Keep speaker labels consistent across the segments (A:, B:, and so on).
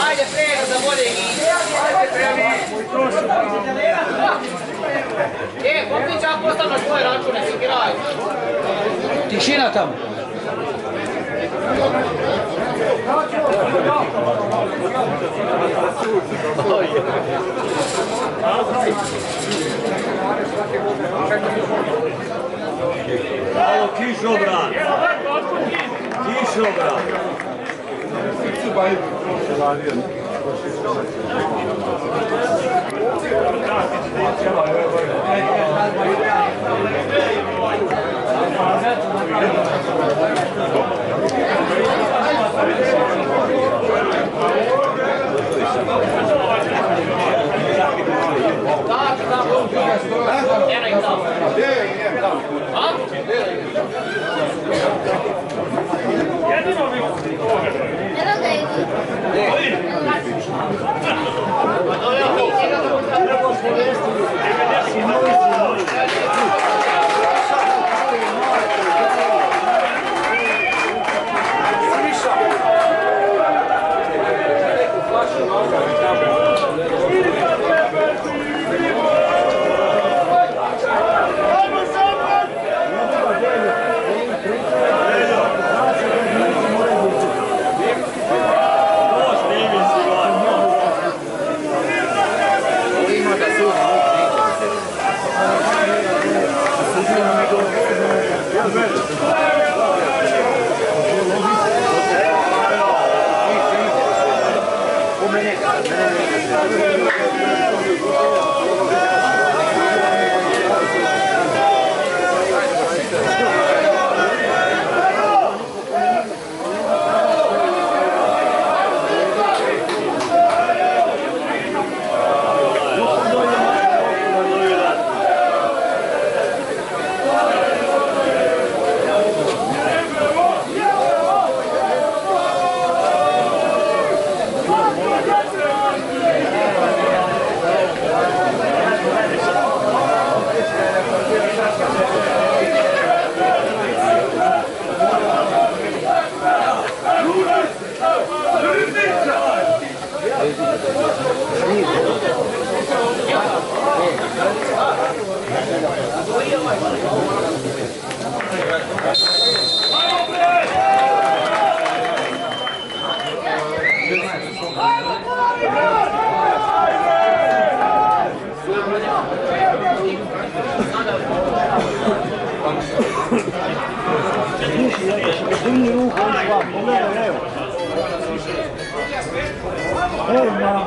A: Ajde, prego za bolje Popić, ja postavno svoje račune, si graj.
B: Tišina tamo.
C: Malo kišobran. Kišobran.
B: Digni ruku, pogledaj, evo. Evo, mama.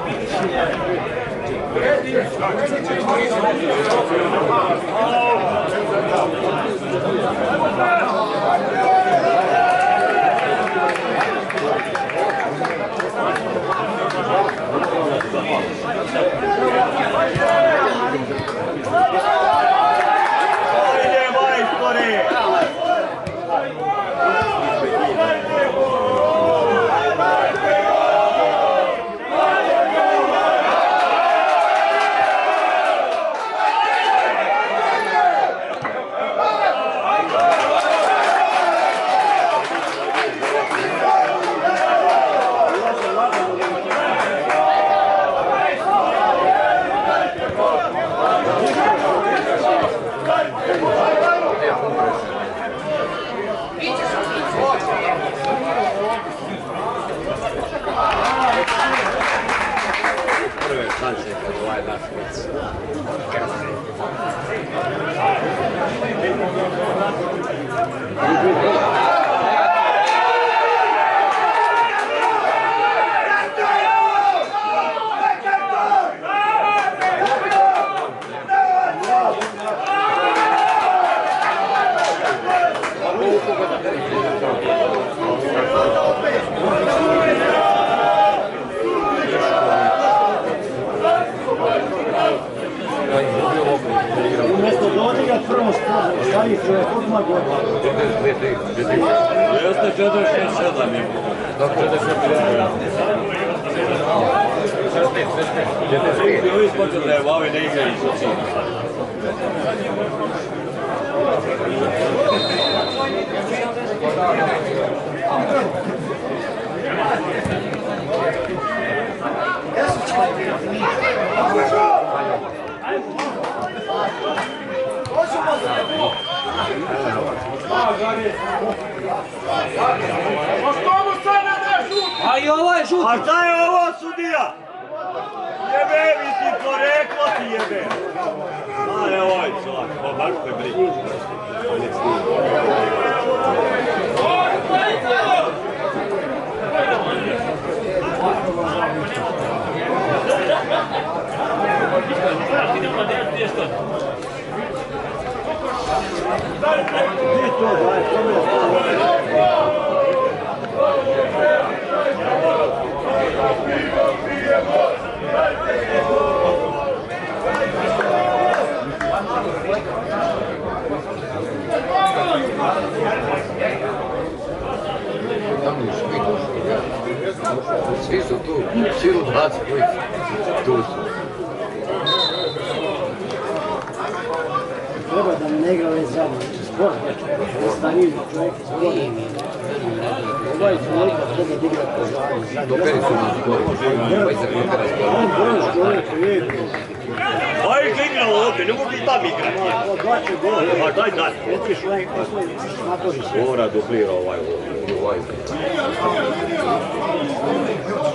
D: Prve šanse kad ovaj naš već.
B: Umjesto dođega prvom stavi čovjek odmah godina.
C: Jeste 4-6-7 je. Ovi spočeli da je Vavi ne igra i su cilj.
A: Thank you.
E: A i ovaj žuti.
C: A šta je ovo sudija? Jebe mi ti poreklo ti jebe. Šta je ovaj čovjek? O, baš me briga.
F: Svi su tu, cijelu 20 koji tu su.
B: Treba da ne igra ovaj zadnji, sport, stariji čovjek, sport. Ovaj čovjek treba da igra po zadnji.
F: Toperi su nam skori, ovaj se topera skori.
B: On broj čovjek je.
C: Aj ih igralo ovdje, ne mogu i tam igrati.
B: Odlače gol.
C: Ma daj daj.
B: Otiš ovaj natori se.
C: Mora duplira ovaj
F: Ovaj.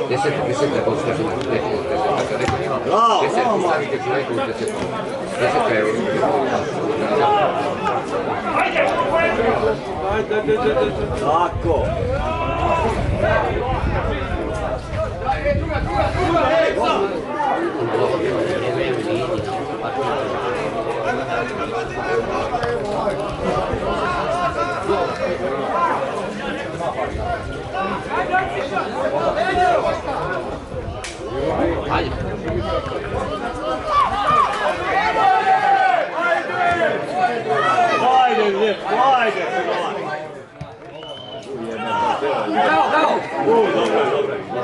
F: Deseta kod Stefana, rekao njima, desetku stavite čovjeku u desetku. Desetka je
C: tako.
F: Ajde.
C: Ajde, ajde.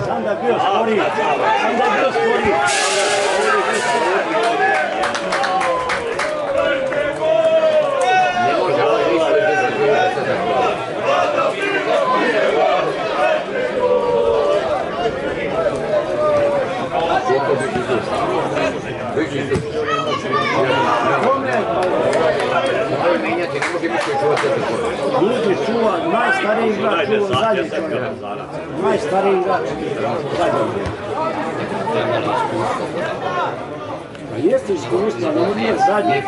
B: Sam da bio sporiji. Sam da bio sporiji.
F: Ne može, ovo je isto je 10
B: Ljudi čuva, najstariji igrač čuva zadnji čovjek. Najstariji igrač zadnji. A jeste iskustva, ali nije zadnji.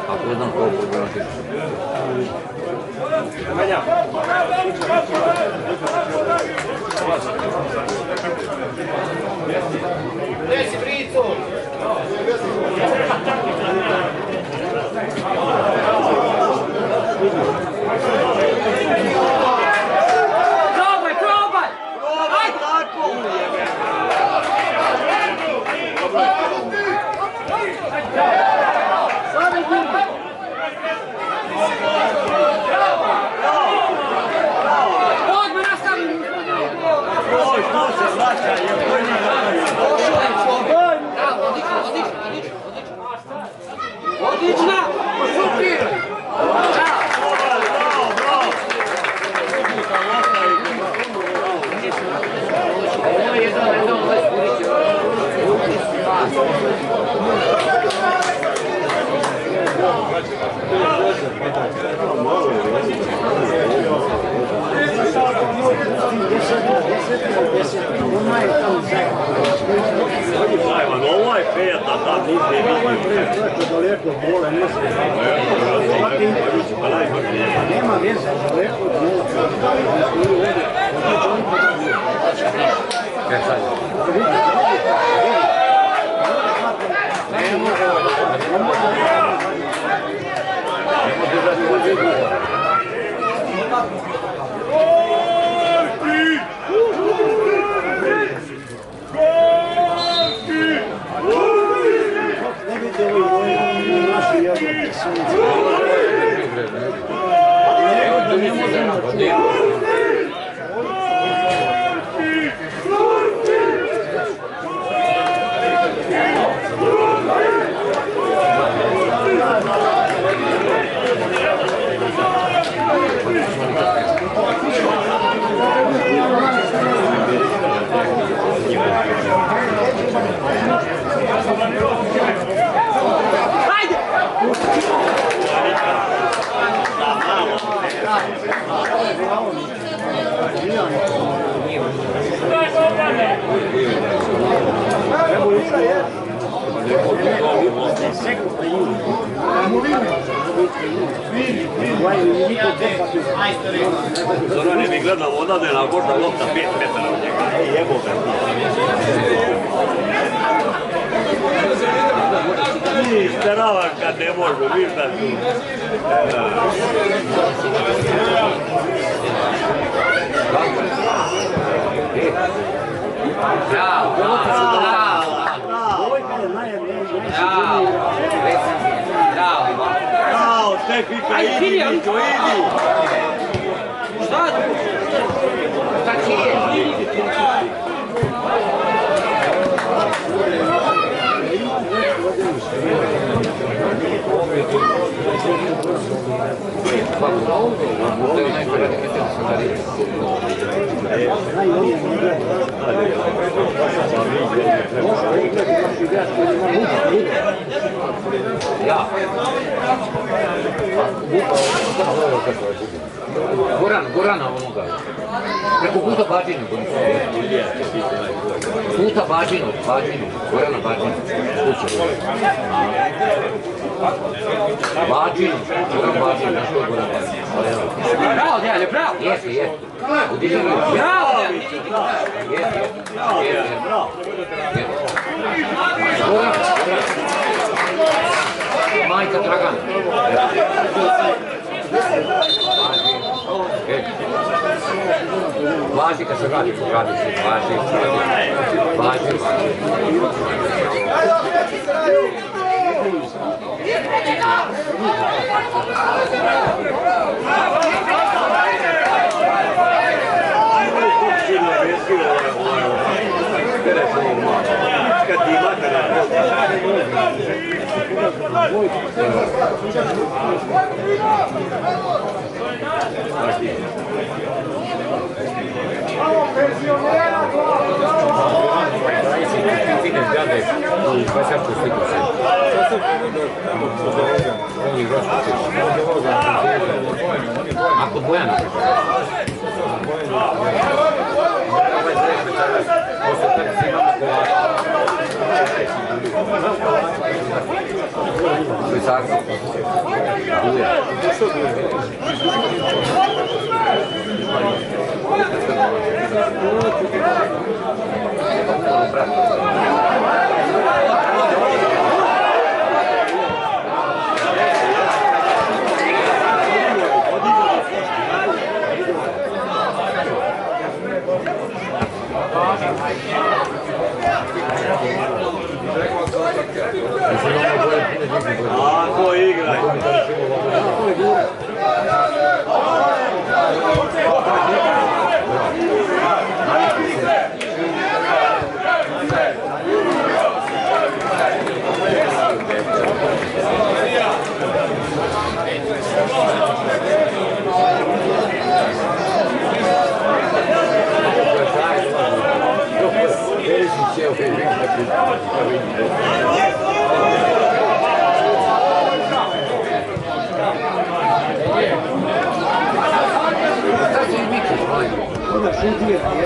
F: Ako ne znam koliko brati.
A: Gdje si Bricu?
E: Probaj, probaj!
C: Ajde tako!
E: Odmah nastavim!
C: Oj, što se vraća, je bolji
E: Odlična! Pošupiraj!
C: Ajman, ovo je peta, tam nisi vidio.
B: Daleko od bola, nema veze, daleko od bola. Ne može.
C: Zorane mi gledam odavde na možda lopta 5 metara od njega. Jebo ga. Ti isterava kad ne može, viš da tu.
E: Bravo, bravo, bravo.
C: Bravo, Stefika, idi, Mićo, idi.
E: Šta tu? Šta ti je?
F: Gorana onoga. Preko puta Bađinu. Puta Bađinu. Gorana Bađinu. Bađinu. Goran Bađinu. Znaš što je Goran Bađinu?
E: Bravo, Dejane, bravo!
F: Jeste.
E: Bravo, Dejane!
F: Majka Dragan. Važi kad se radi, važi. Ako Bojana
C: Ako igraj.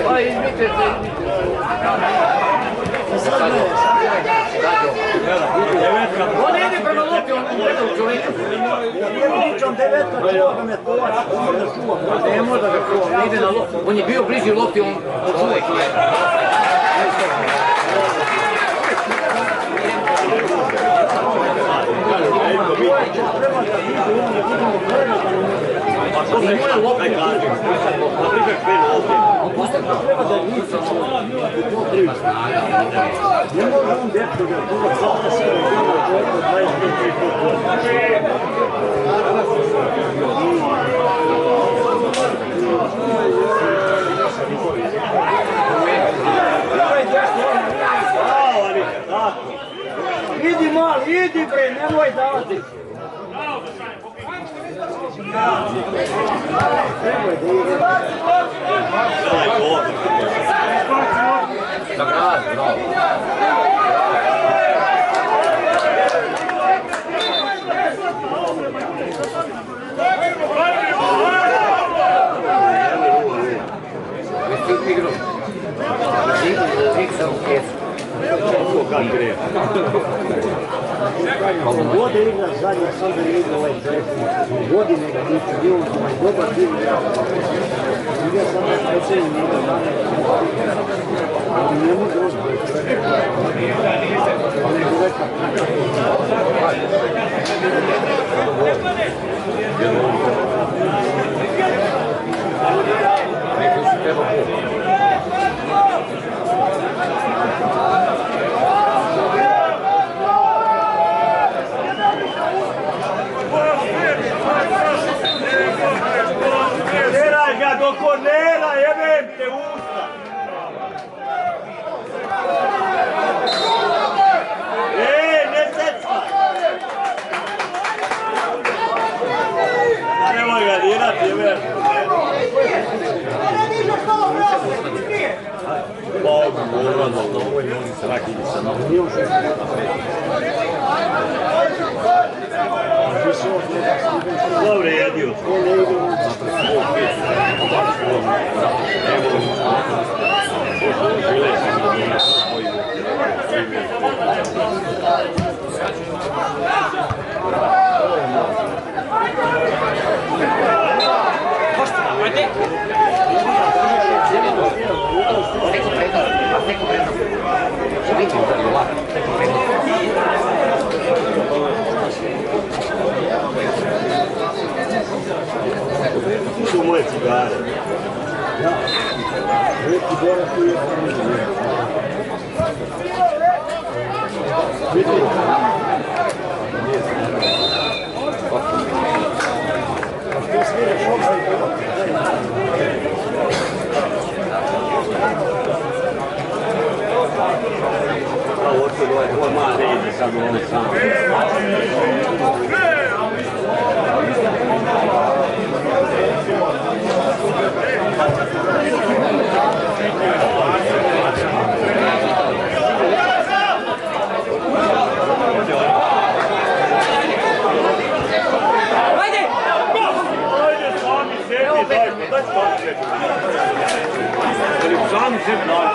F: Pa izmite se. On ne ide prema lopti, on gleda u čovjeka.
B: Pričam 19, me tovač, on da čuva.
F: Ne može da ga čuva, ne ide na lopti. On je bio bliži lopti, on čovjek je.
C: I moja lopta je kaži.
B: Treba da treba snaga. Ne može on depto da čuva svaka sve da čovjeka 25 godina. idi bre, nemoj davati.
F: Za grad, bravo. Jesi igru? Fiksa u kesu.
B: Godine igra zadnja, sam da je igra ovaj čovjek. Godine ga nisu bio, ovaj dobar dio igra. Igra sam na specijalnim igra zadnja. Ali ne može ozbog čovjek. Ali je rekao.
F: Neko si treba pomoći.
C: Teraj ga do kornera, jebem te usta! Ne secka! Nemoj ga dirati, jebem! Bogu, uradno, ovo je nogi strakinica. Dobre, jedio. Su moje cigare.
B: Ja, neki Bora tu je što sviraš ovdje?
C: A otkud ovaj mali ide sad u ovaj sam. Sami sebi daj.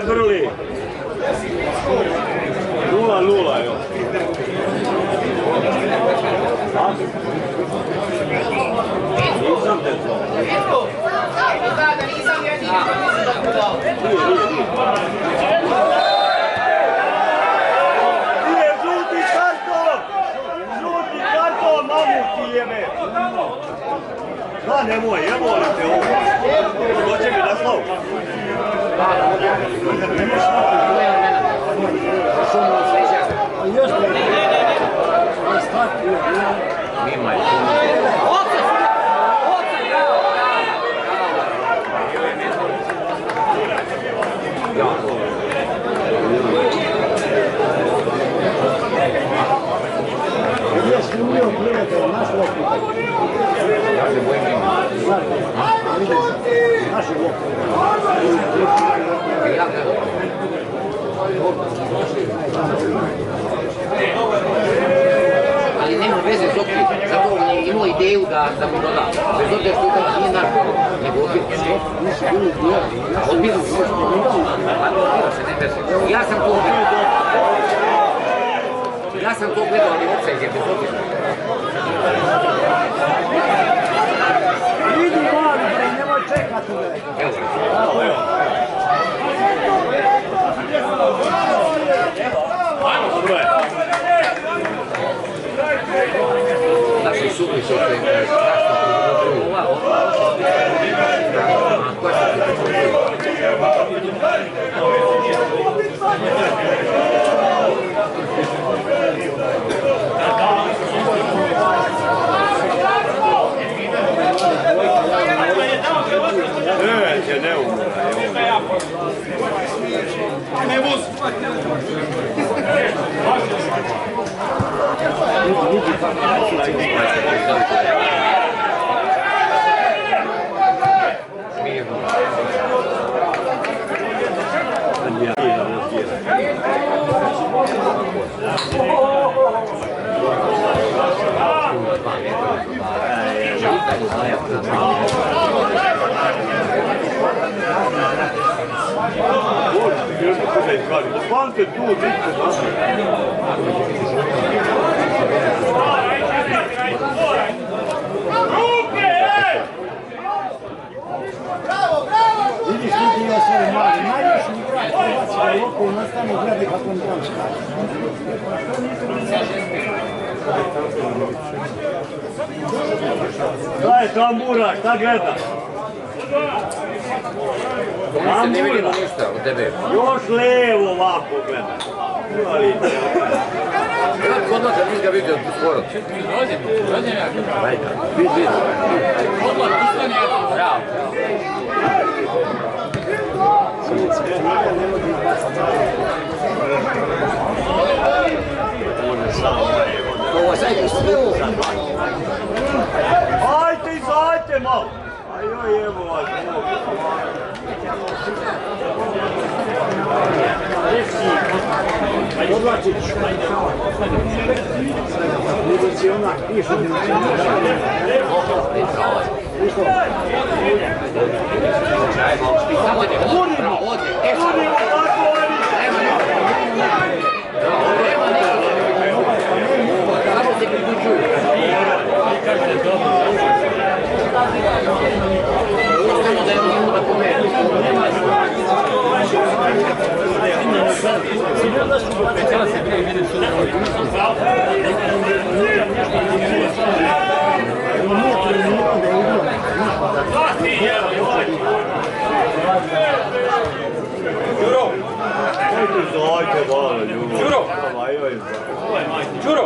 C: Brli 0-0 još. Nisam te to.
A: Nisam ja nisam to.
C: Nije žuti karton! Žuti karton, mamu ti jebe! Da, nemoj, jebojte ovo. Dođe mi na slov.
B: Još ne.
F: Mima je.
B: Gdje si umio gledati, naš lopita?
F: Ja se bojim Mima.
B: Naši lopita.
F: Ja gledam. imao ideju da mu doda. Bez obzira što to nije naš gol, nego odbilo se. Odbilo se. Odbilo se, ne desi. Ja sam to gledao. Ja sam to gledao, ali opet je bez obzira.
B: Idi mali, nemoj čekati.
C: Evo, evo. Dobro je.
F: Naši subi su se strašno prigovoruju.
C: Neće, ne umre. Ne vozi. Quanto tu
B: Vidiš ti dio svoj mali, najviše igrač Hrvatske loptu i nastane gleda kako on tam skače.
C: Šta je tambura, šta gleda?
F: Mi se ne vidimo ništa od tebe.
C: Još levo ovako gleda.
F: Kod nas da nisi ga vidio skoro.
E: Rođen ja.
F: Vidi.
E: Odmah, isto nije. Bravo.
F: Ovo sajte sve ovo.
C: Ajte, izađite malo. Ajoj, evo vas.
B: Odlačić. Milicionar, piše milicionar.
F: Budimo, budimo,
C: tako oni.
F: Samo se priključuju. Samo da je njemu da pomeri.
C: Đuro! Zajte, malo, ljubav.
E: Đuro! Đuro!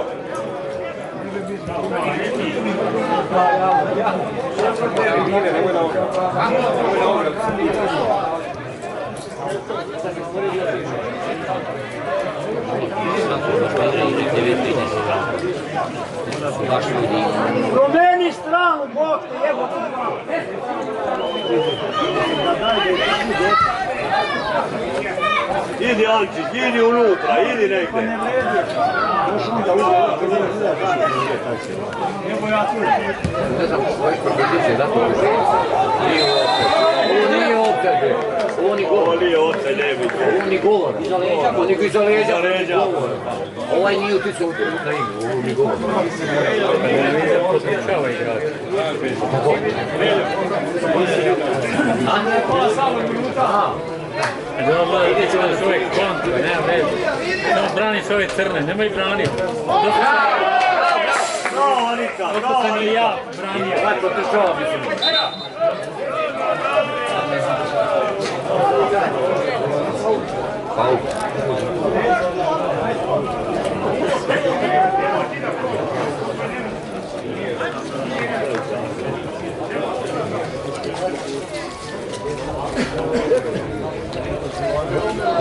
B: Promeni stranu, Bog te jebo.
C: Idi Alčić, idi unutra, idi negdje.
B: Ne vredi. Još onda uvijek. Evo ja tu.
F: Ne znam, koji propetiče, zato bi se. Ovo nije opet. Ovo ni govor.
C: Ovo nije oce, ne bi to.
F: Ovo ni govor. Oni koji iza leđa.
C: Iza leđa.
F: Ovaj nije uticao na igru, ovo ni govor. Tako.
E: Dobro, ide će da čovjek kontra, nema veze. Samo braniš ove crne, nemoj braniti.
C: Bravo, Anika,
E: Dok
C: bravo,
E: sam i ja branio.
F: Tako te što mislim. Pauk.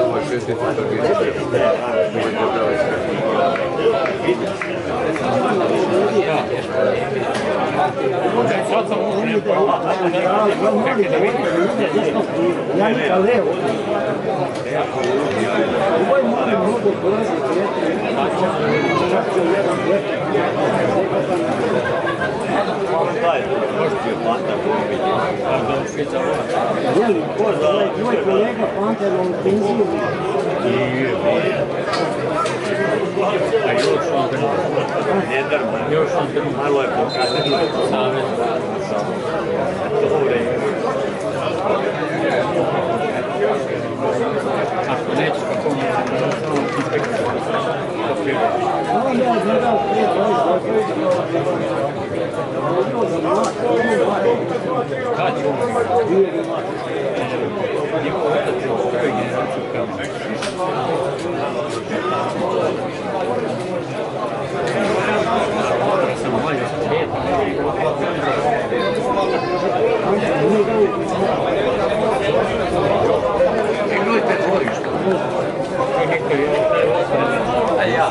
F: Ovo je 6.
E: Sad sam ušli.
B: Janika levo. Ovaj mali mnogo prolazi čak će jedan Moj kolega Panter on penziju.
E: A još on drma.
C: Malo je pokazano.
E: Ako nećeš kako on samo inspekcija.
B: On je gledao prije 20
E: Kad će on? Njegov otac je u prvoj generaciji u Kamenu. Samo manje od svijeta.
F: Igro je petvorište.
E: I neko je taj osnovni.
F: A ja?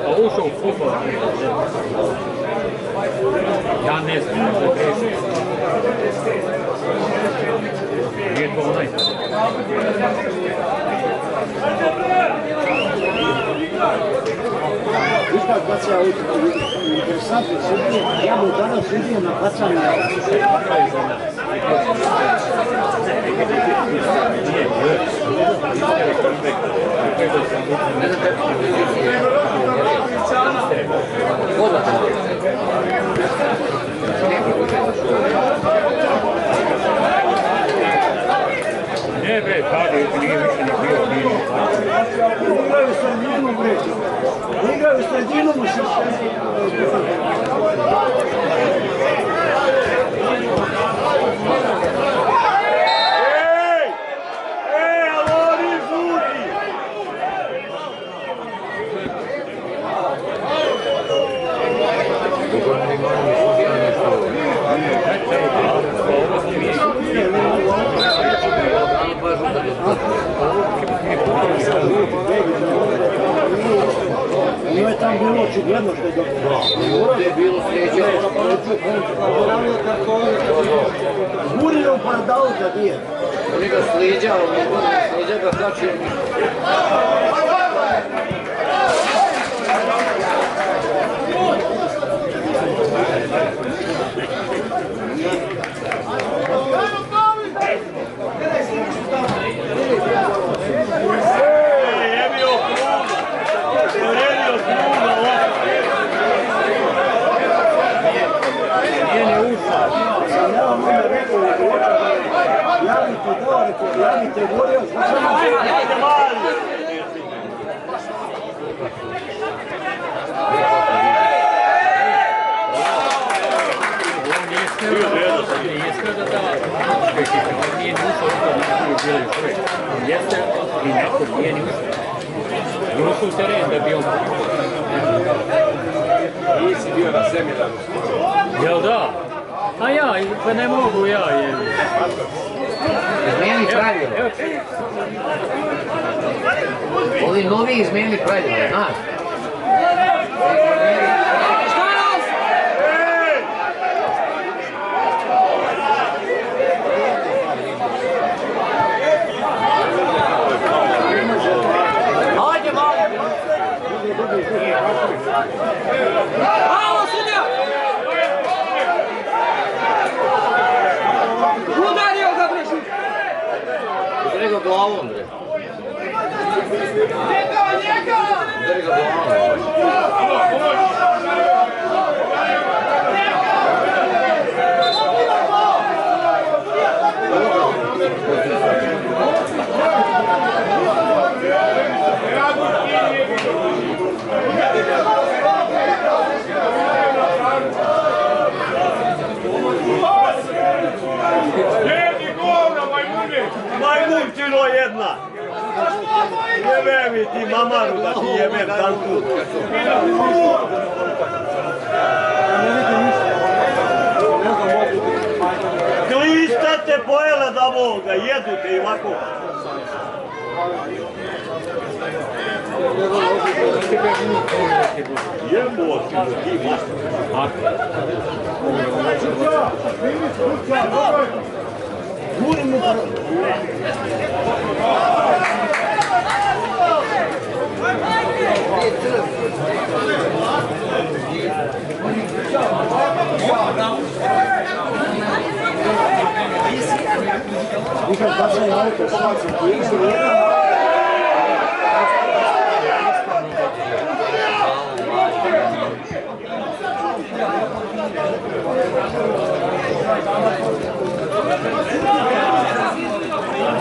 E: On ušao u futbol. Ja ne znam, možda grešim. Nije to onaj.
B: Ipak baca interesantno sudije, ja mu danas vidio na bacanje.
E: Ne bre, tada nije više ni bio.
B: Igraju sredinu, bre. Igraju sredinu mu se. Ono je tam bilo očigledno što je dobro.
F: Ovdje je bilo sljedeće.
B: Zburio u pardalu da bije.
F: Oni ga sliđao, sliđa ga kačio.
B: Javite gorio,
E: nije ni ušao što je bilo čovjek. On jeste i neko nije ni ušao. I ušao u teren da bi on...
D: Nisi bio na seminaru.
E: Jel da? A ja, pa ne mogu ja.
F: Izmijeni pravila. Ovi novi izmijeni pravila, znaš?
A: Hajde, malo! Bravo, sudija! Udario ga, bre, šut!
F: Udari ga glavom, bre. Udari ga glavom.
C: Majmunčino jedna! Jebe mi ti mamaru da ti jebem tanku! Glistate pojele da Boga, jedu te i ovako! Jebo ti mu ti master!
B: Gurim mu
F: Bravo.
B: Nikad bačaj auto, šalcem, ti isto jedna.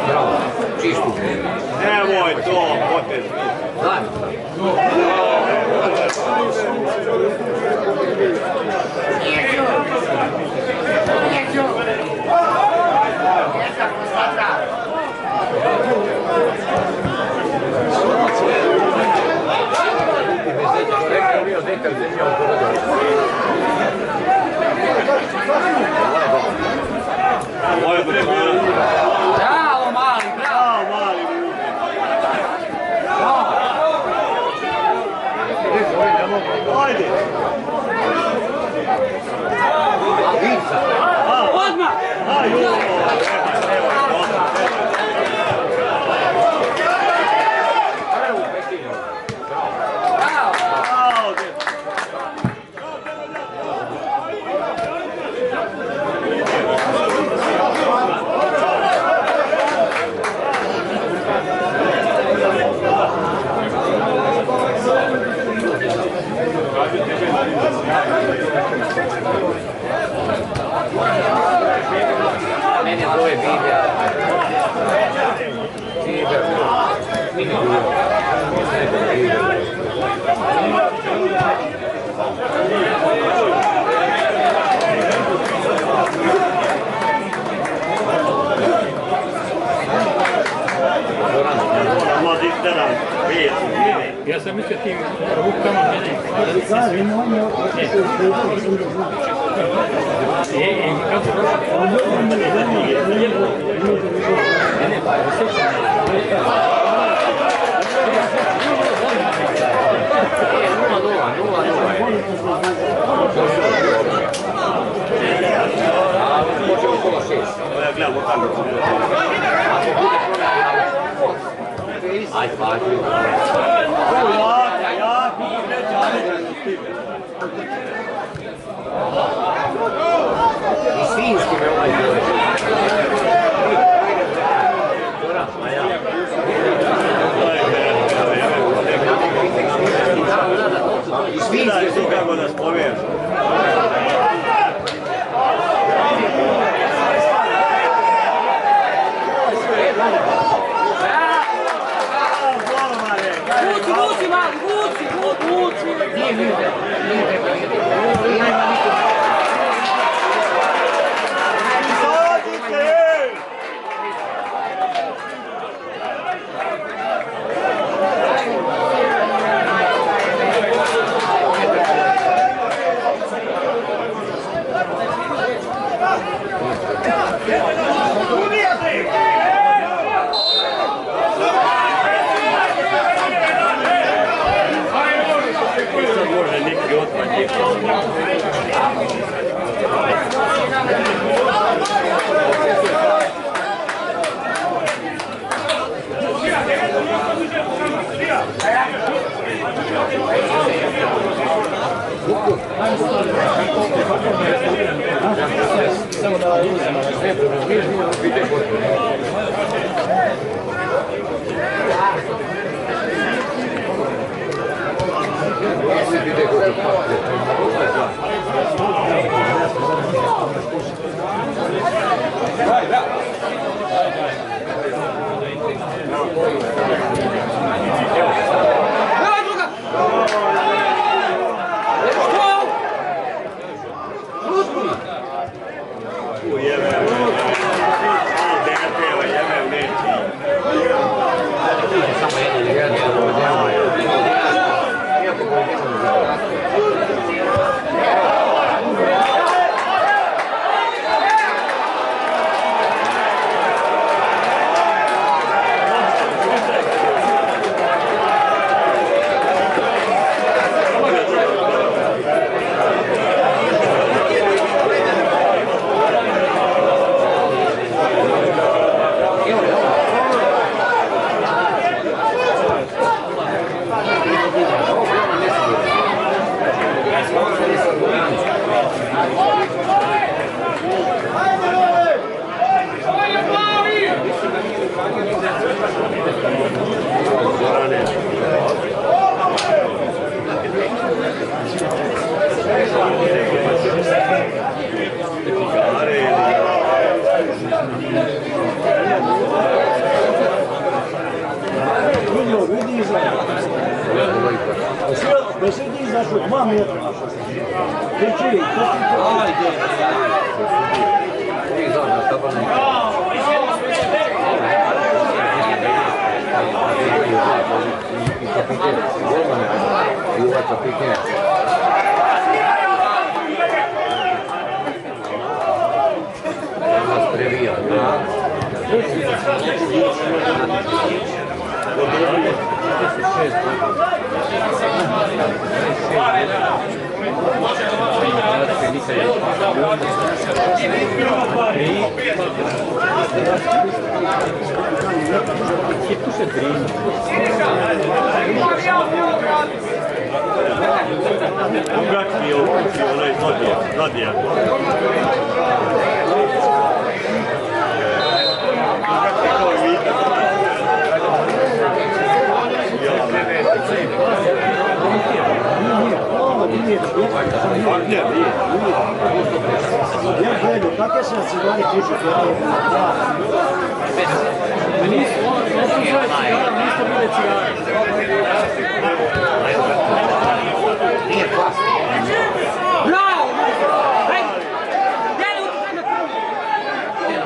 F: Bravo, čistu.
C: Nemoj to, potez.
F: Daj.
C: Ovo bude bilo.
A: Bravo, mali, bravo.
C: Bravo, mali Vuke. Ajde.
A: Odmah.
C: Ajde.
F: Mene zove Biber. Biber. Mini Biber.
E: Ja sam mislio tim rukama mene.
B: Kaži, nemoj
F: Ajde, pažnju. I svinski me ovaj zove. I svinski
C: su kako da spovijem.
A: Vuci, mali, vuci.
F: Nije mi
E: Može neki otpad.
B: samo da uzemo.
C: Ujebe.
B: Da sedi izašao 2 metra. Kriči,
A: Ajde.
F: Ti zove, stabilno. I kapiten, golman i ovaj kapiten. Strevija, da.
C: Ugatki je ukući onaj zodijak. Ugatki kao i vita.
B: ja gledam, kakve se na cigari pišu?
E: Nisu bile cigare.
F: Nije klasno.
A: Bravo! Ajde! Deli u tebe prvi!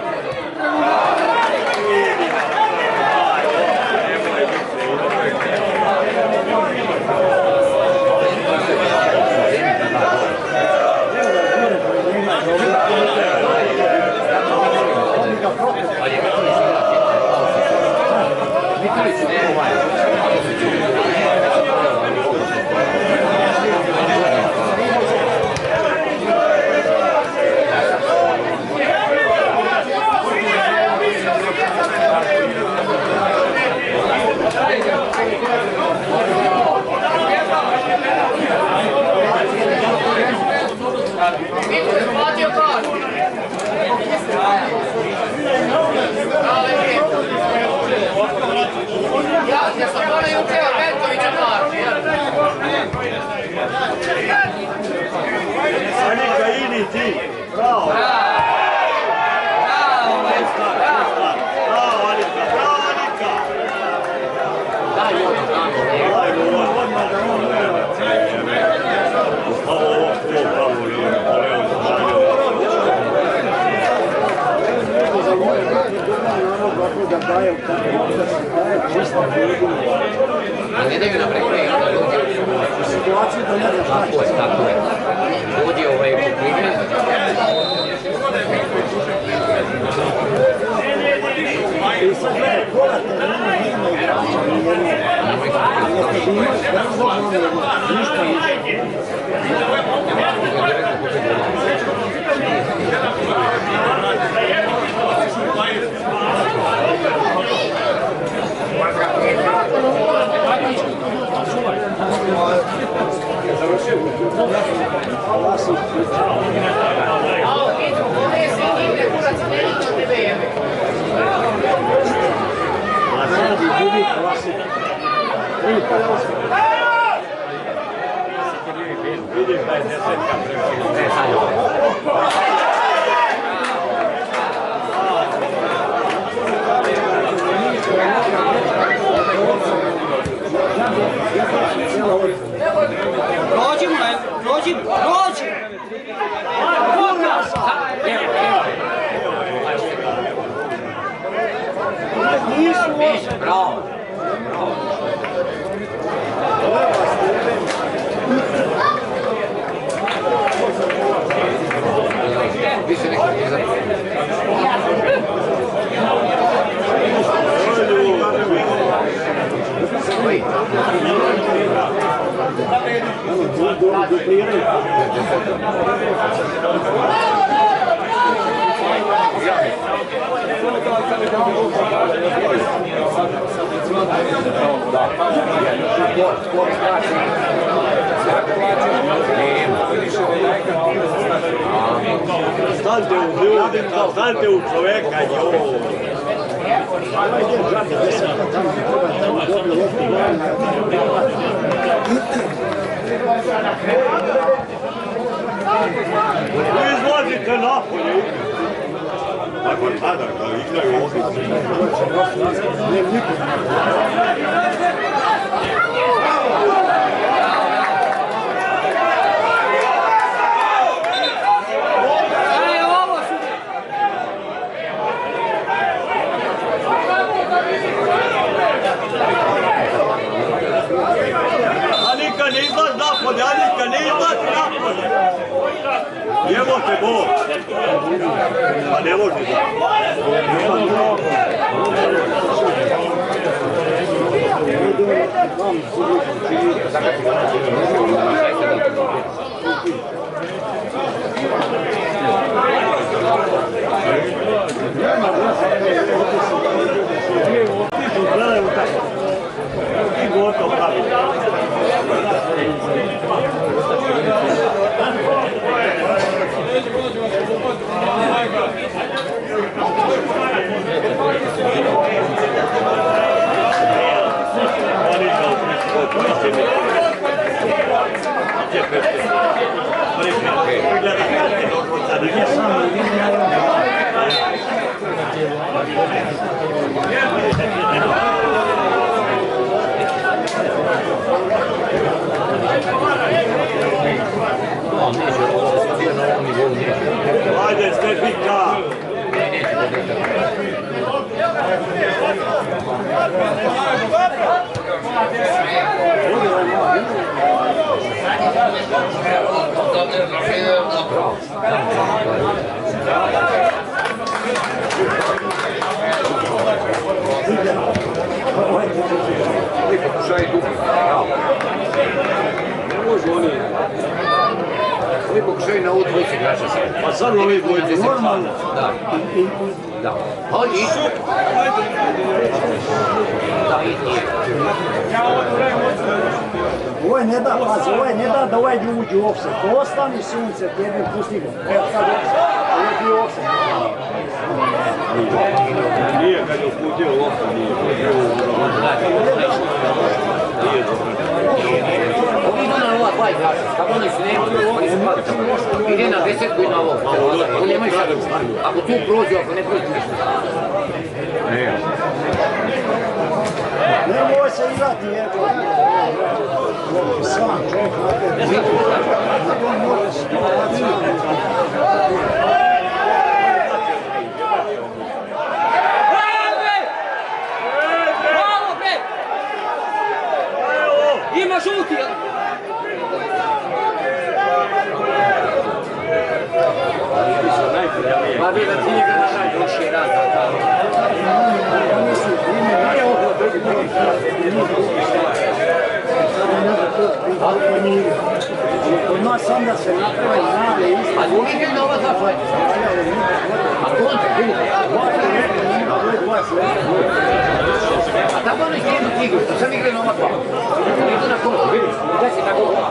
G: Ja sam ona jučeo Benkovića parti.
C: Anika, idi ti. Bravo.
A: Bravo, majstor! Bravo!
C: Bravo, Anika. Bravo, Anika.
F: Daj ovo,
C: Daj mu odmah da on nema. Ovo, bravo, Leo.
B: Da daje čista ljudima.
F: ne daju nam rekli,
B: U situaciji da ne znaš šta će.
F: tako je. Ljudi poprime.
B: I sad gledaj, pola terena nema igrača nijedno. Jeste bi imaš brzo, ništa ništa.
C: Vidiš da je desetka
A: Prođi mu, prođi!
F: Bravo. Više nekako je
C: Staňte u ljude, staňte u čoveka, joj. Vi izlazite napolje. Tako tada, kada igraju ovdje. napolje, Anika, ne izlazi napolje. Evo te Bog. Pa ne može da. Gledaj u tako. I gotov pravi. Ajde, Stepika!
D: Pokušaj dugo. Ne može oni. Oni pokušaju na ovu dvojicu igrača sad.
C: Pa sad ovi dvojice normalno.
D: Da. Da. Ali da, i
B: Ovaj ne da, pazi, ovaj ne da ovaj ne uđe u offset. Ostani sunce, tebi pusti ga. Evo sad offset. Ovo je bio offset.
C: Nije kad je uputio lopta, nije. Nije dobro.
F: Ovi idu na ova dva igrača, kako oni se nemaju, oni se pali tamo. Ide na desetku i na ovo. Oni nemaju šta. Ako tu prođu, ako ne prođu ništa.
D: ne.
B: Nemoj se igrati, evo. Sam čovjek napraviti. On može situaciju.
A: Ima žuti!
F: Pa vi da ti njega na najduši rad.
B: Nije ovo drugi Kod nas onda se naprava i nade isto.
F: A uvijek je na ova dva čovjeka. A kontra, vidite. A tako ono isti jednu igru, što sam igrao na ova dva. Idu na kontra, vidite. Gdje si tako ova?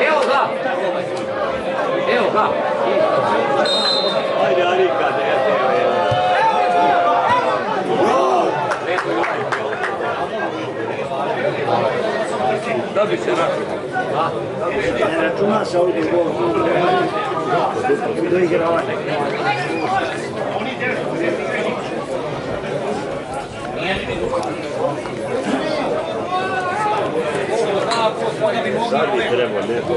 F: Evo ga! Evo ga!
C: Ajde, Arika, dete.
D: Da bi se našao.
B: Ne računa se ovdje gol. Do igravanja.
C: Sad bi trebao neko.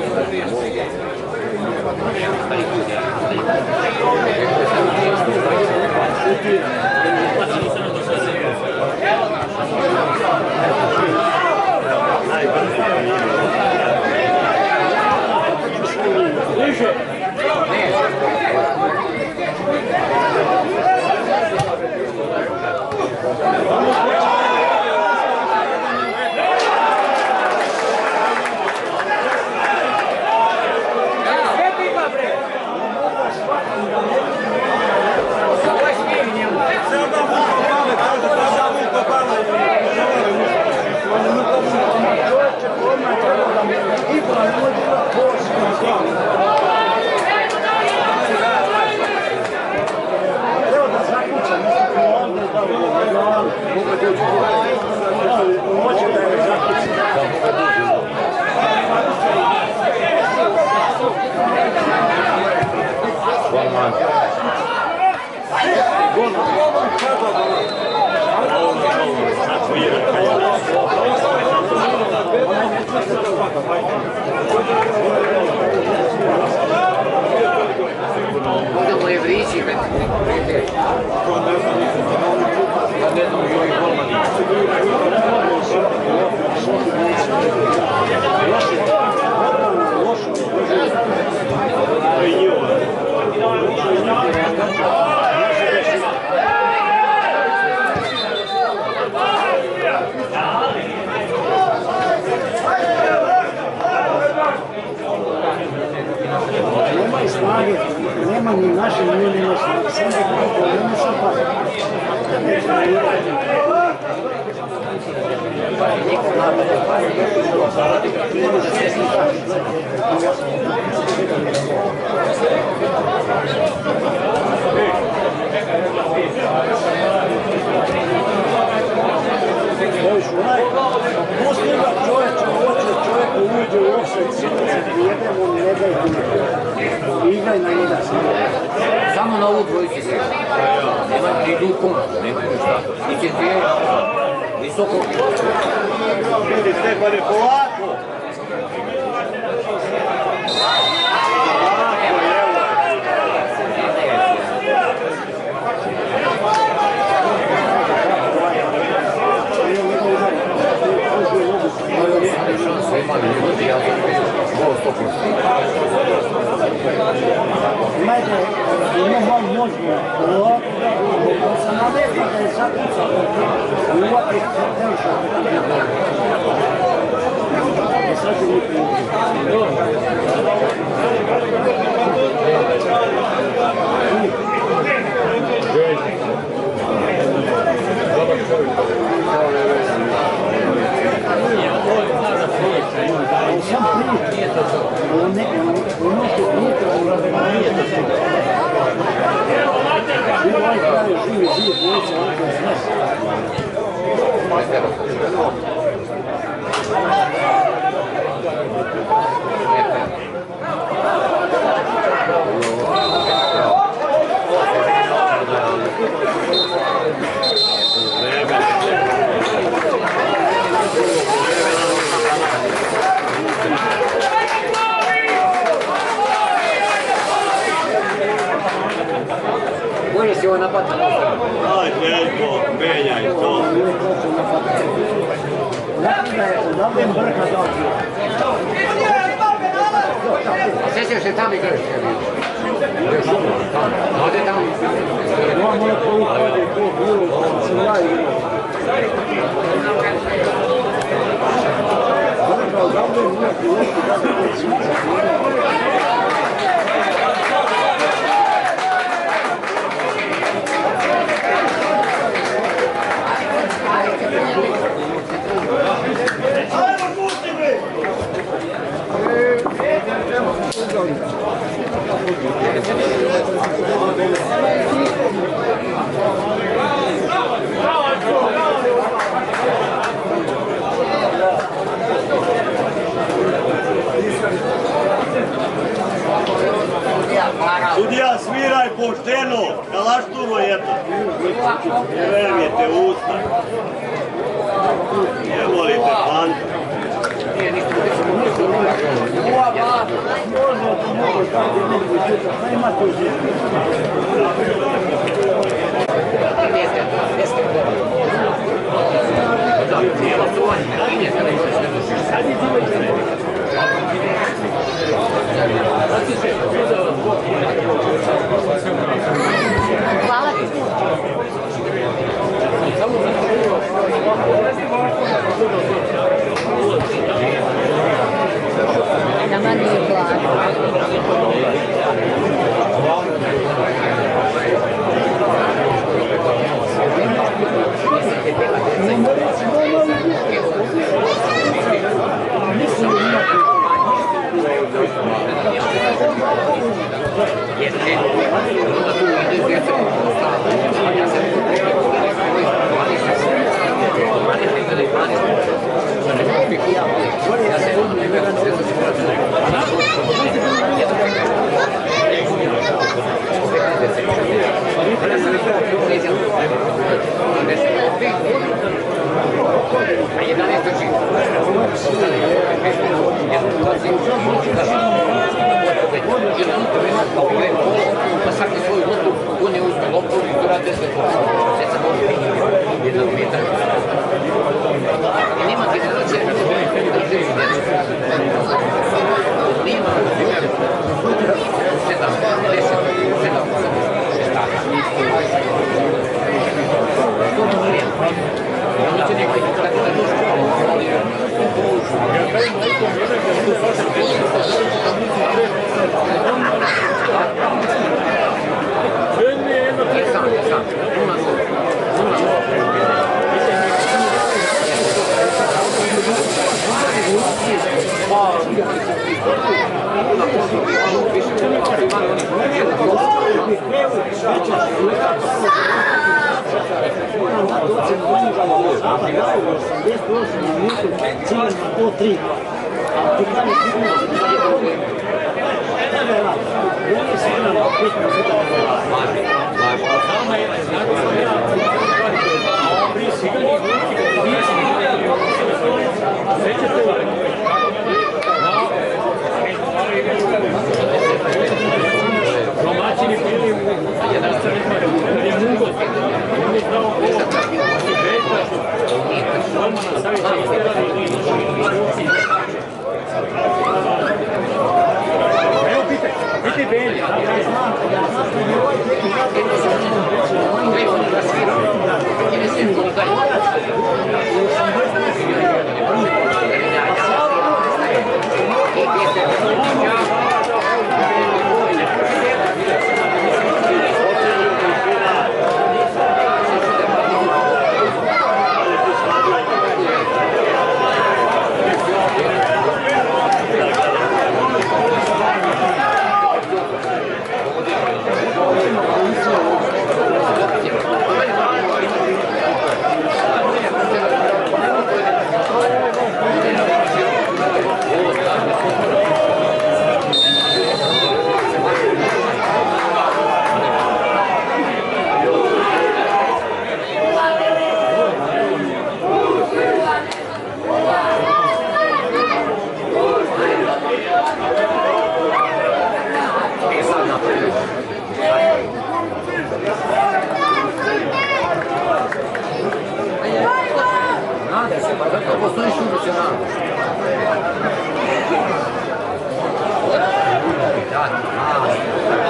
F: Budemo je vrići, ne znam, i ovi golmani.
B: Nema i snage, nema ni naše, ni nema snage. Samo je problema sa patom. Pusti ga čovječe, hoće čovjeku uđe u offside, sitnice prijedemo, ne dajte mi. Igraj na jedan svijet.
F: Samo na ovu dvojicu se. Nemaju ni dukom, nemaju ništa. I će dvije visoko.
C: Vidi Stefane, polako!
F: Sve imali ljudi, ja sam gol 100%.
B: Imajte, imam možda, sam navezno da je zakucao, uvati Teuša. Sad ću mi
F: Bolje si ovo napad.
C: Aj, Željko, menjaj to.
F: Sjećaš se tam igraš? Ode tamo.
C: Sudija, sviraj pošteno, kalašturo jedno. Ne verujete usta. Ne volite panta.
H: Hvala ti. Nama nije blago.
F: Jeste.
B: 88 minutu, ciljeno do 3. A ti kada je sigurno da je to ne radi. Oni se nam 5 minuta ne radi.
E: Sama je, a prije sigurno sećate li? Domaćini bili u nastavnicima, kad je Mungo, on je znao Beta, Romana Savića isterali i evo pitaj Beni.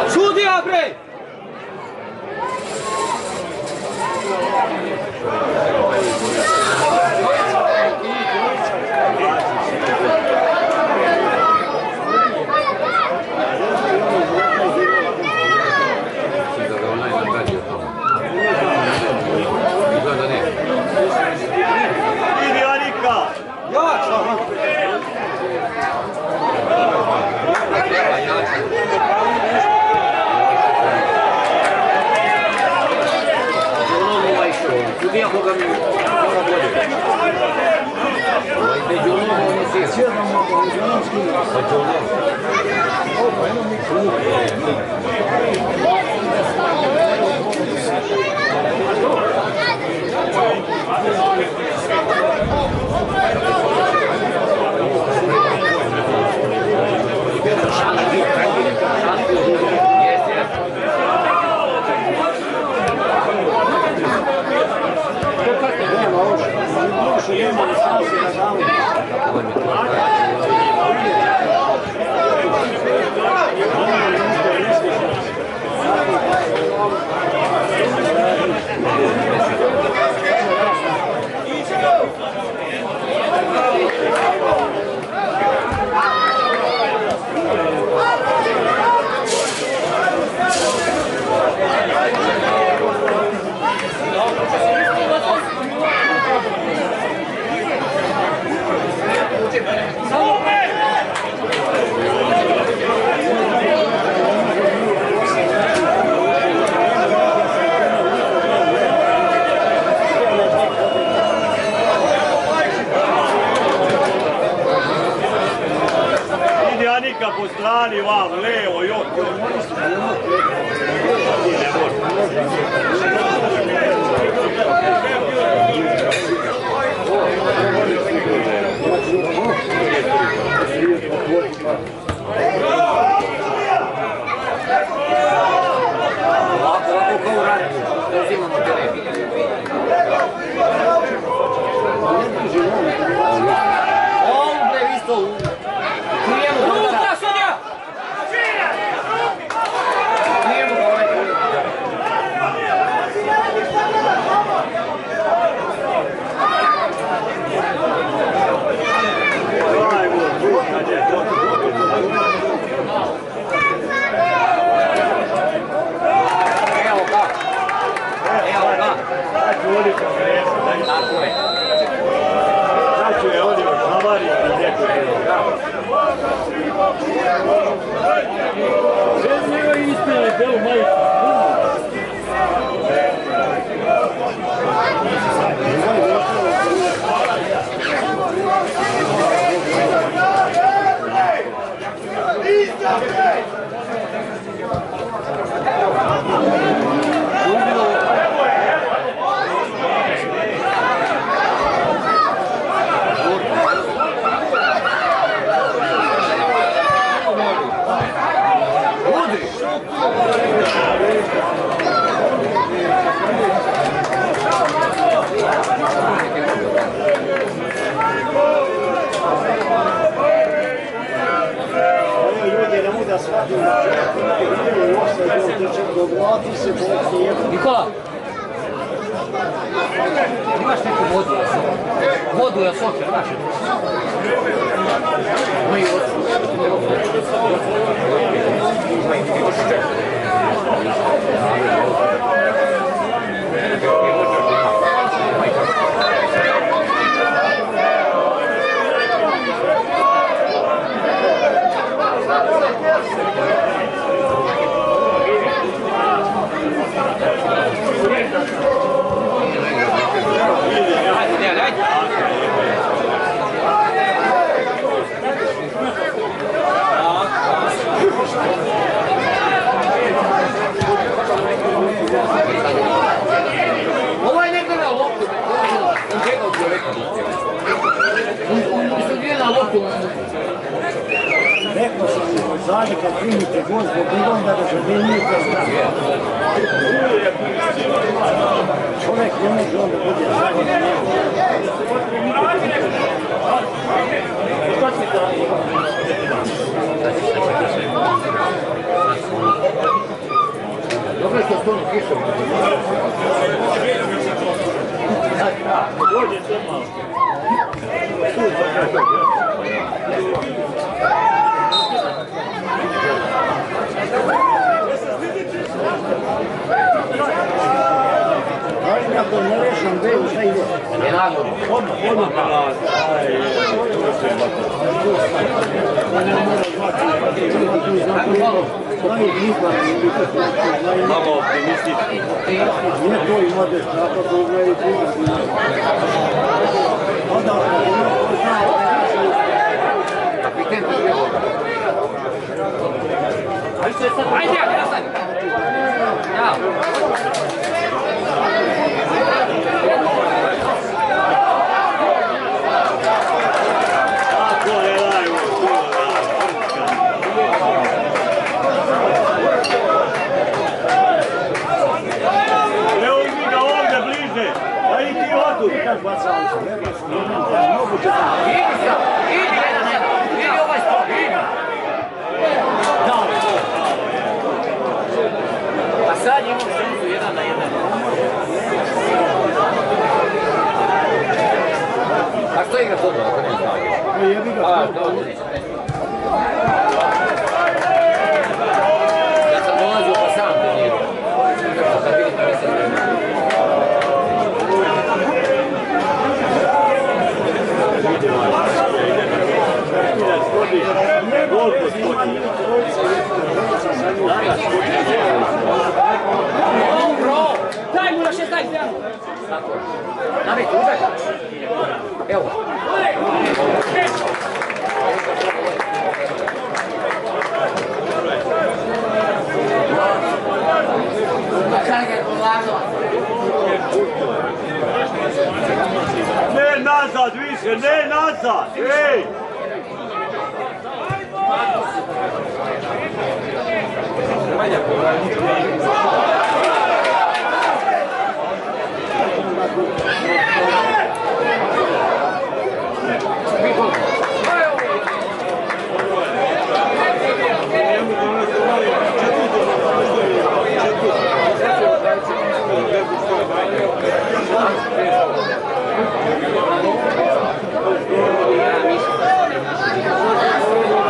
A: Sudija bre!
C: Idi Anika!
F: Sudija koga mi mora bolje. Među onom on je sir. Pa ću onom.
C: Anika po strani vam, levo, još.
F: Ovako kao radi, da uzimamo teren. On bre isto u...
A: Ruka sudija!
F: Nijemo ga ovaj Evo ga. Tako je.
C: Znači je ovdje od Havari i neko je.
E: Bez njega je ispili belu majicu.
F: Nikola! Imaš neku vodu? Vodu ja soče, znaš? No i ovaj ne gleda loptu, on gleda u čovjeka. On studira na loptu.
B: Rekao sam mi od zadnje kad primite gol zbog Ivanda da zamenijete znak. Čovjek ne može onda bude zadnje.
F: Dobro je što s onom kišom.
C: Dođe sve malo.
B: Ali ako ne rešam beju, šta ide?
F: Ne nagodno.
C: Odmah prelazi. Malo optimistički.
B: Nije to ima dešaka, to znaju ti. Onda
F: Kapitan ti je voda.
A: Ajde, Hasan! Ja!
C: Tako ne daju. Evo mi ga ovdje bliže. Pa i ti odu.
B: kad bacali su, moguće da...
F: Idi ovaj stop, idi! A sad imamo šansu 1 na 1. A što igra fudbal ako ne znaju?
B: Jebi ga.
F: Ja sam dolazio pa sam trenirao. Kad vidim da se
A: Daj mu na 16, Dejan!
F: Nameti, udaj! Evo!
C: Ne nazad više, ne nazad! Ej!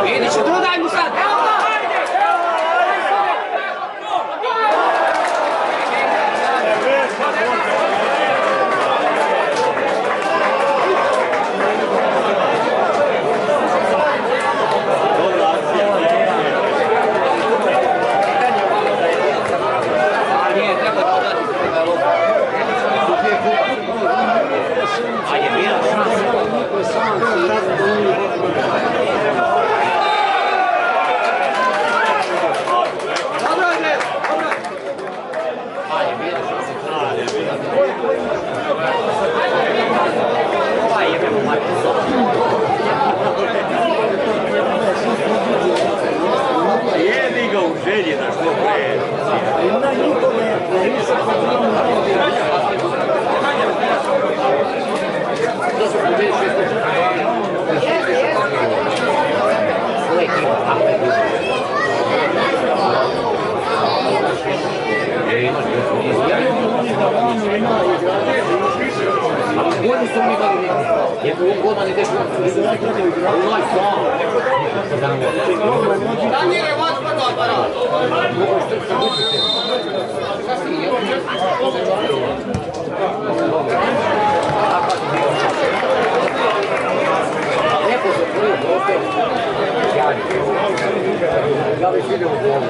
A: Vidiš, dodaj mu sad! Evo ga!
C: Jebi ga u želji da što pre.
B: I ona njihove, da nisu
F: To su pobjedi 6 Oni su mi imali neki, jer u golman ide
G: Danire, vas pa dobro!
F: Lijepo se prvi prostor. Ja već vidim u golman.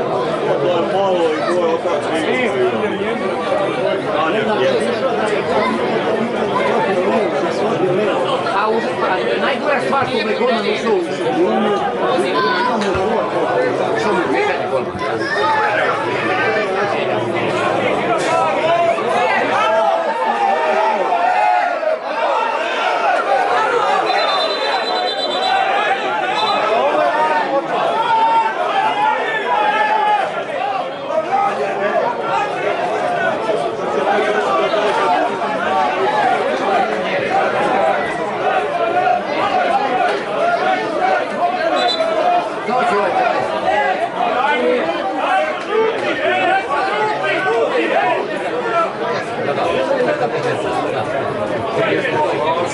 C: To je malo i tvoj otak živi. A ne
F: A najgora stvar što me golman ušao u golman. Što mi pitanje golman?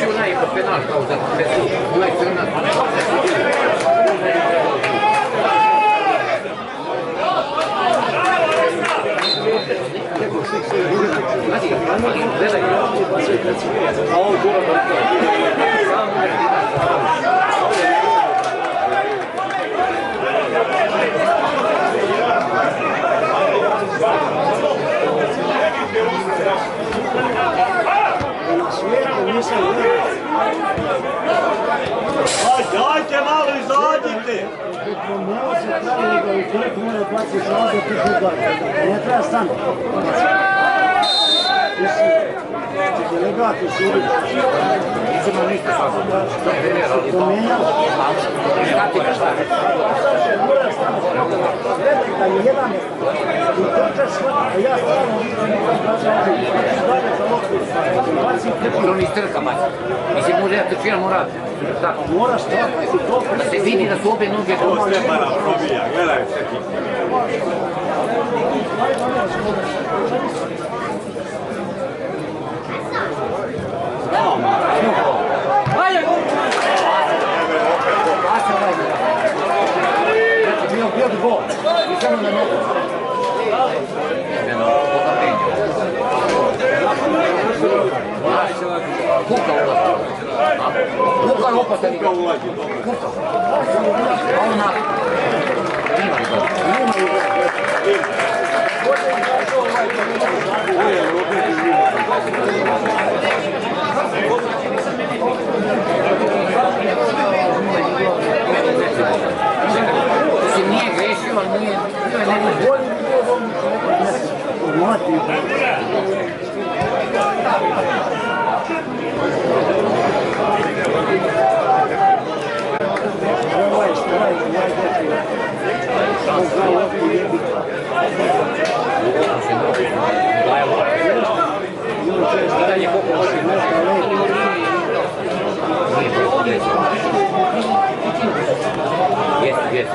F: Onaj penal kao za pesu, onaj crnac.
C: A ovo dura dajte malo izađite!
B: Malo se pravili da u koliko mora plaći šalze ti drugar. Ne treba stano. Ti si delegat u Siriji.
F: Nisam ništa sada.
B: Promijenjao.
F: Statika šta?
B: Da je jedan je stano. I trčaš sve, a ja stano
F: To ni strka baci. Mislim, može ja trčina mora...
B: moraš to.
F: Da se vidi da su obje noge...
C: Ovo Stepana probija, gledaj se ti.
B: Bio bi gol. I samo na nogu.
F: Kuka ulazi. Kuka je opasan. Kuka ulazi. Kuka. A ona... Ima i gol. Ima i Mislim, nije grešio, ali nije... Jest.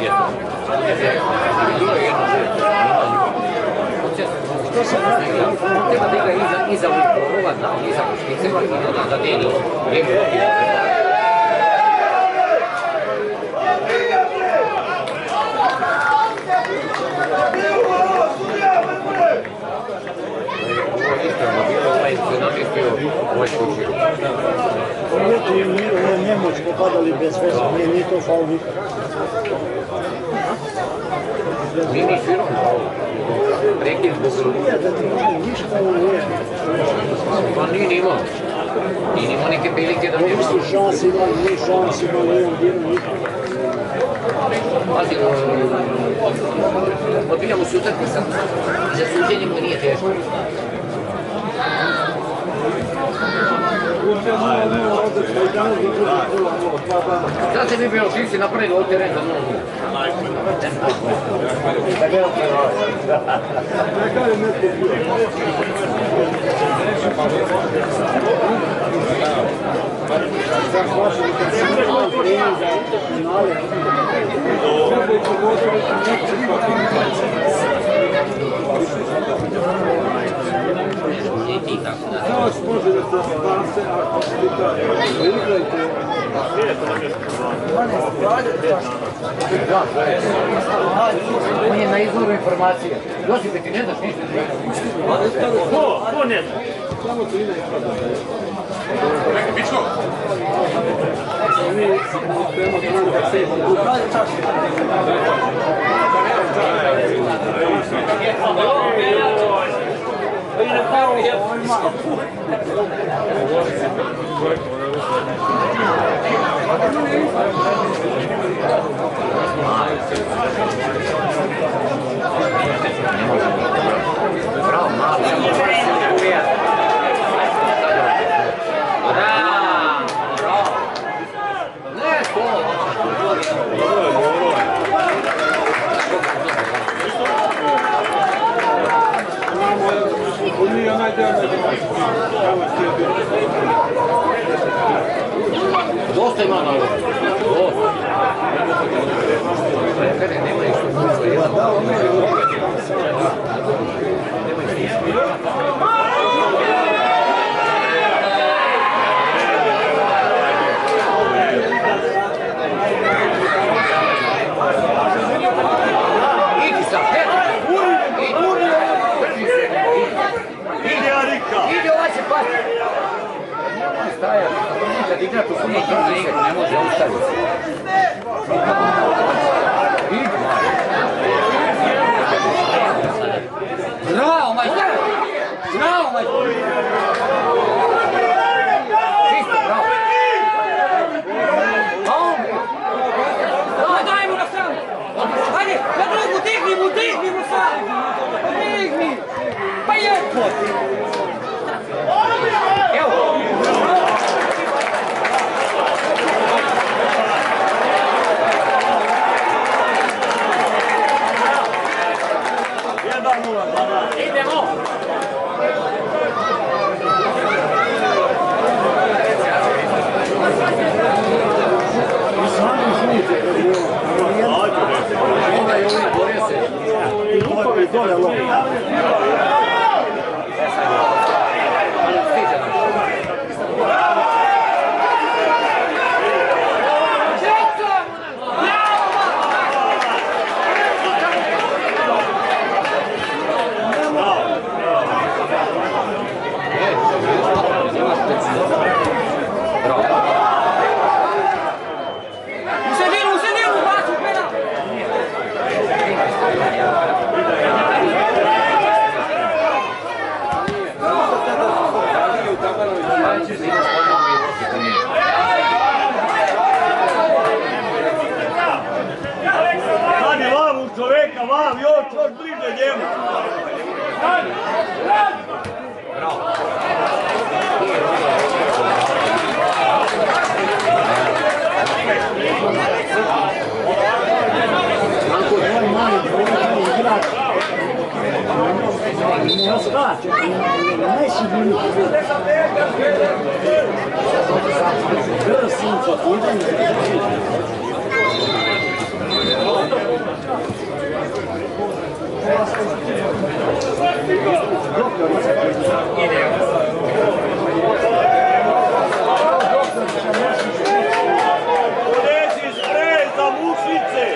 F: Treba da igra iza ovoga, iza špiceva i da deli. Ispravno bilo, ovaj se namjestio, ovaj skučio.
B: Ovo je nemoć popadali bez veze, nije to faul nikad.
F: Nije ni svirom faul. Prekid zbog... Pa nije nimao. Nije nimao neke prilike da nema.
B: Nisu šansi imali, nije šansi imali, nije dirno nikad.
F: Pazi, odbijamo se utakmica. Za suđenje mu nije teško. Sad se mi bilo si napravili ovdje teren za 0-0. On je na izvoru informacije. Josipe, ti ne znaš ništa?
C: Ko ne zna?
E: Bičko!
F: Bravo, malo. Ne, to! Dosta ima na ovo. Dosta. Nema Idi sad,
C: Ide Arika!
F: Ide ovaj se pati. Nemoj stajati. Kad igra tu puno brzo, ne može ustaviti. Idi, bravo, majstor! Bravo, majstor! Čisto, bravo!
A: Daj mu na stranu! Ajde, na drugu, digni mu sad! Digni! Pa je!
F: Evo!
A: Idemo!
C: Stani vam u čoveka, vam, još bliže njemu.
B: Ne skače, ne sigurno. Brzinca,
C: Udesi sprej za mušice.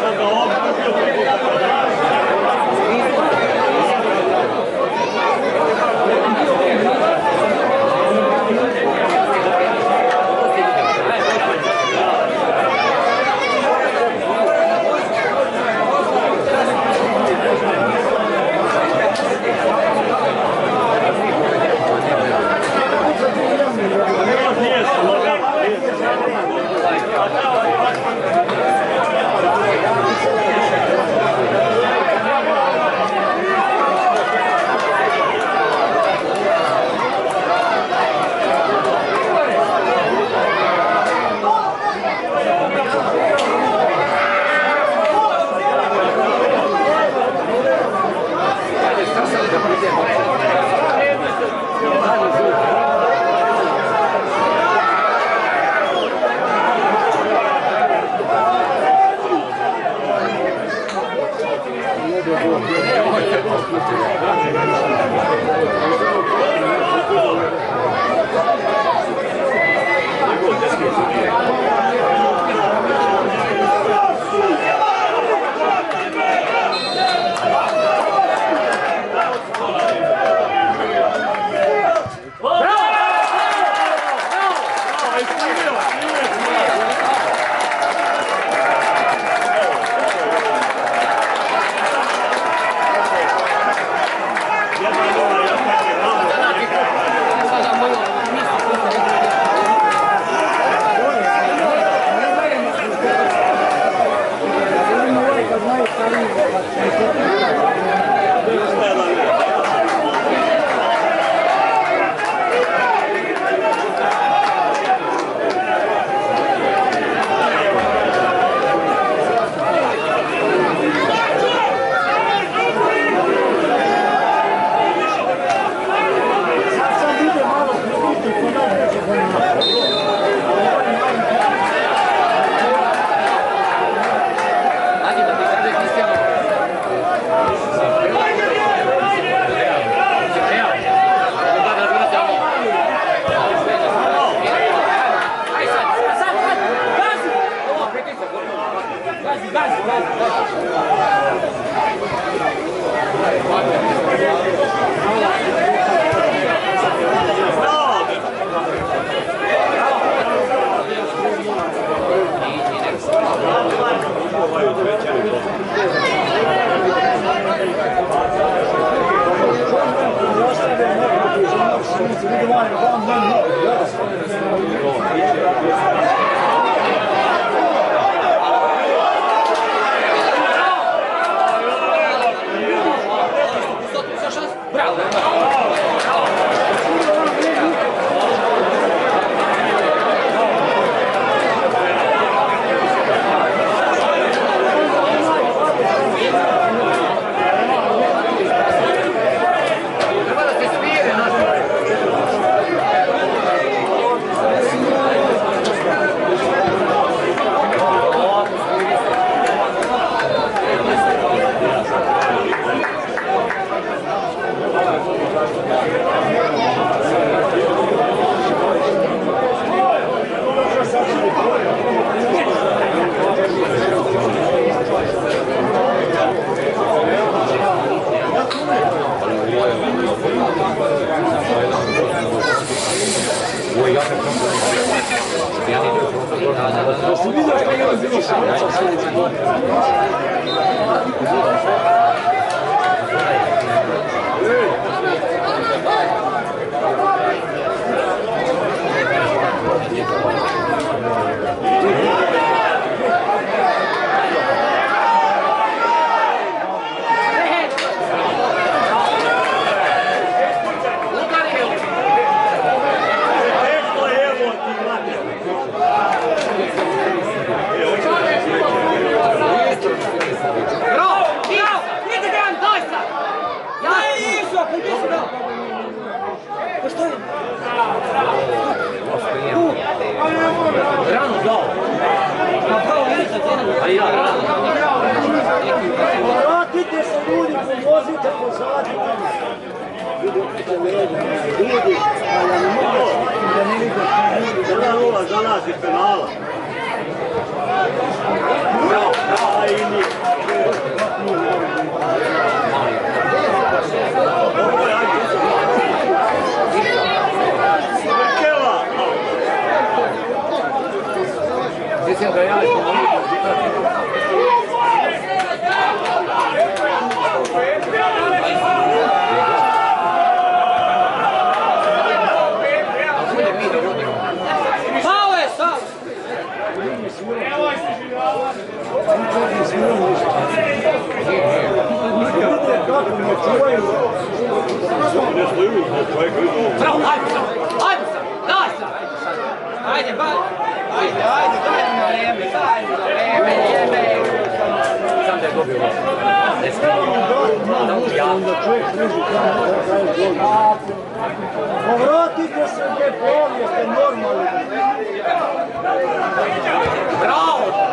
C: sam ga opustio.
B: Vratite se ljudi, pomozite pozadnju. Ljudi, a ja ne mogu shvatiti da ne vidite.
C: Jedna nula za nas iz penala. Bravo, bravo.
B: čuvaju.
A: Bravo, ajde sad, daj sad! Ajde, daj na vreme, jebe!
F: Sam da je dobio
B: Onda čovjek sliži kada povratite se gdje povijeste normalni.
A: Bravo!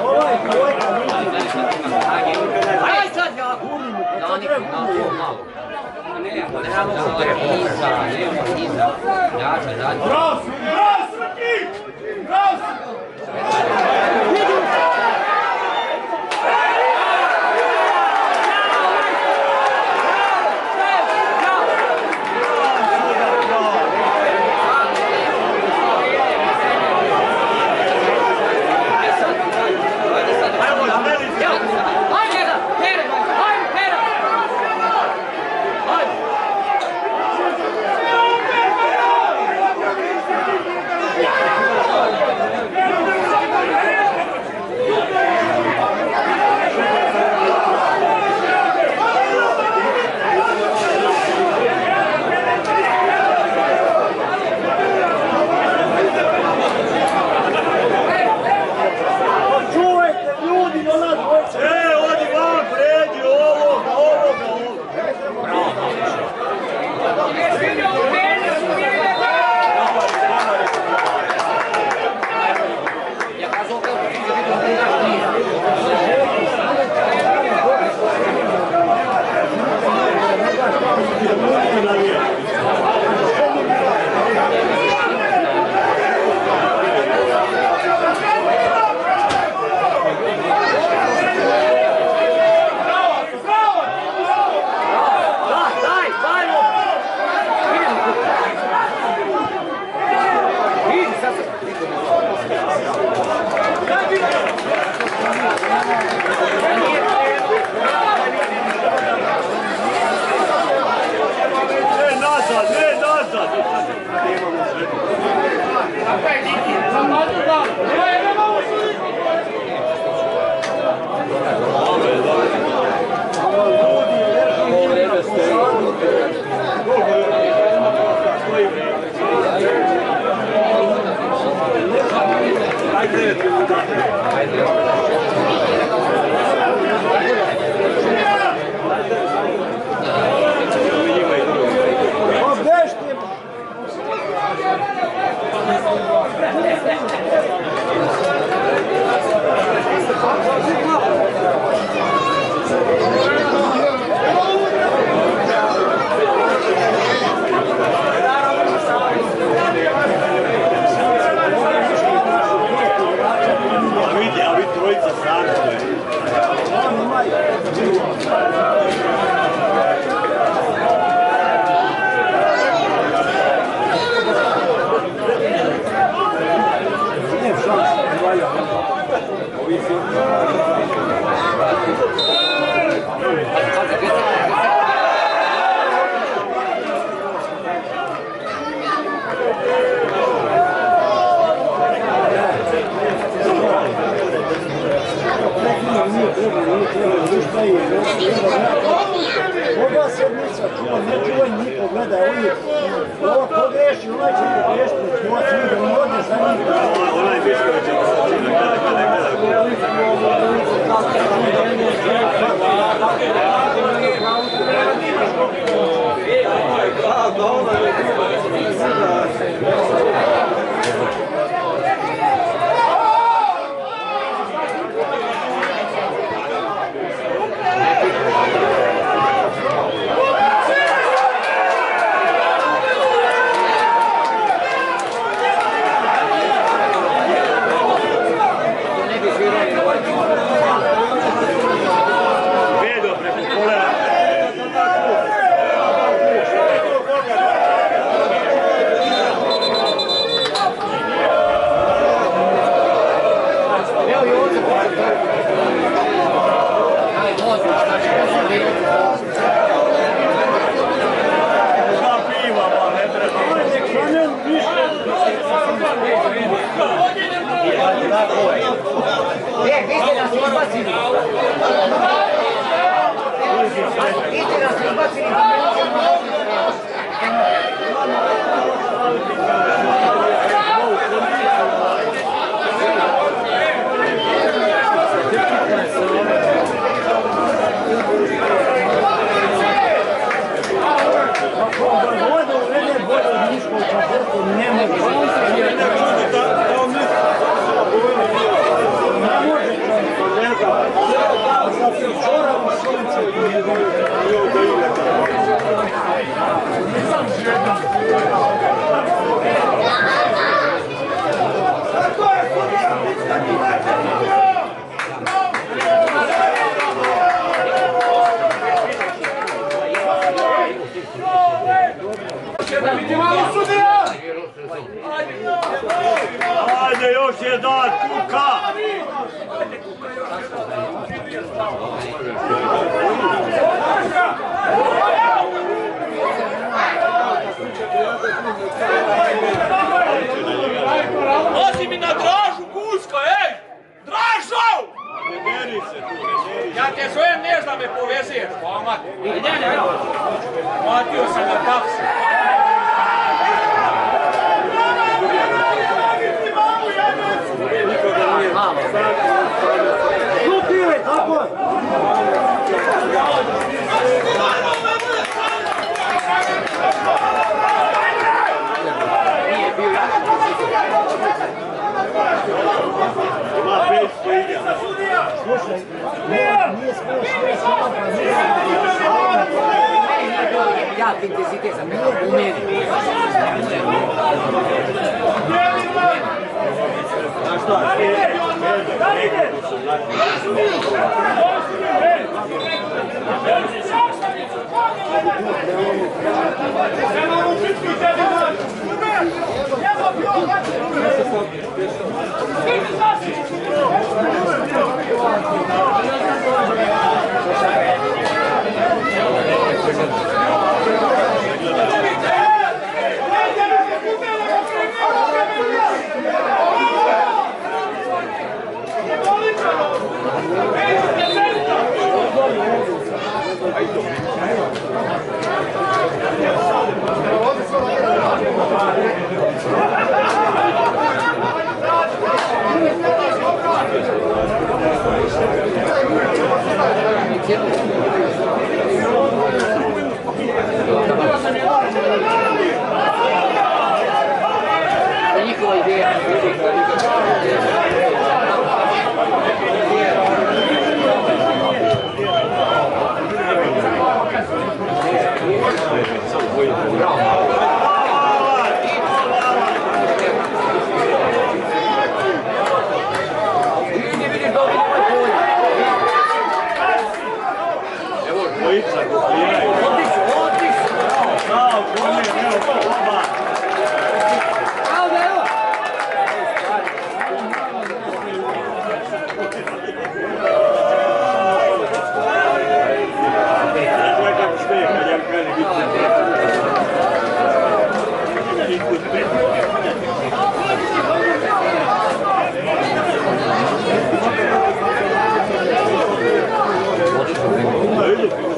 B: Ovaj dvojka
A: Ajde sad ja!
B: Ova sedmica čuva, ne čuvaj niko, gledaj, oni ovo pogreši, onaj će pogrešiti, čuva svi da on ode za njim.
C: Onaj Bišković je
F: Vi ste nas izbacili. Vi ste nas izbacili.
B: Voda uvede bolje od Niškog četvrtu, ne može.
C: Ajde još jedan, kuka!
A: Nosi mi na Dražu, Guška, ej! Dražo! Ja te zovem, neš da me povezuješ, pamat. Matio sam na taksi.
B: Lupile, tako!
C: Ima 500 ide.
B: Slušaj, nije smiješ,
F: Jak intenzitet sam rekao, u meni.
C: Znaš šta?
F: Njihova ideja.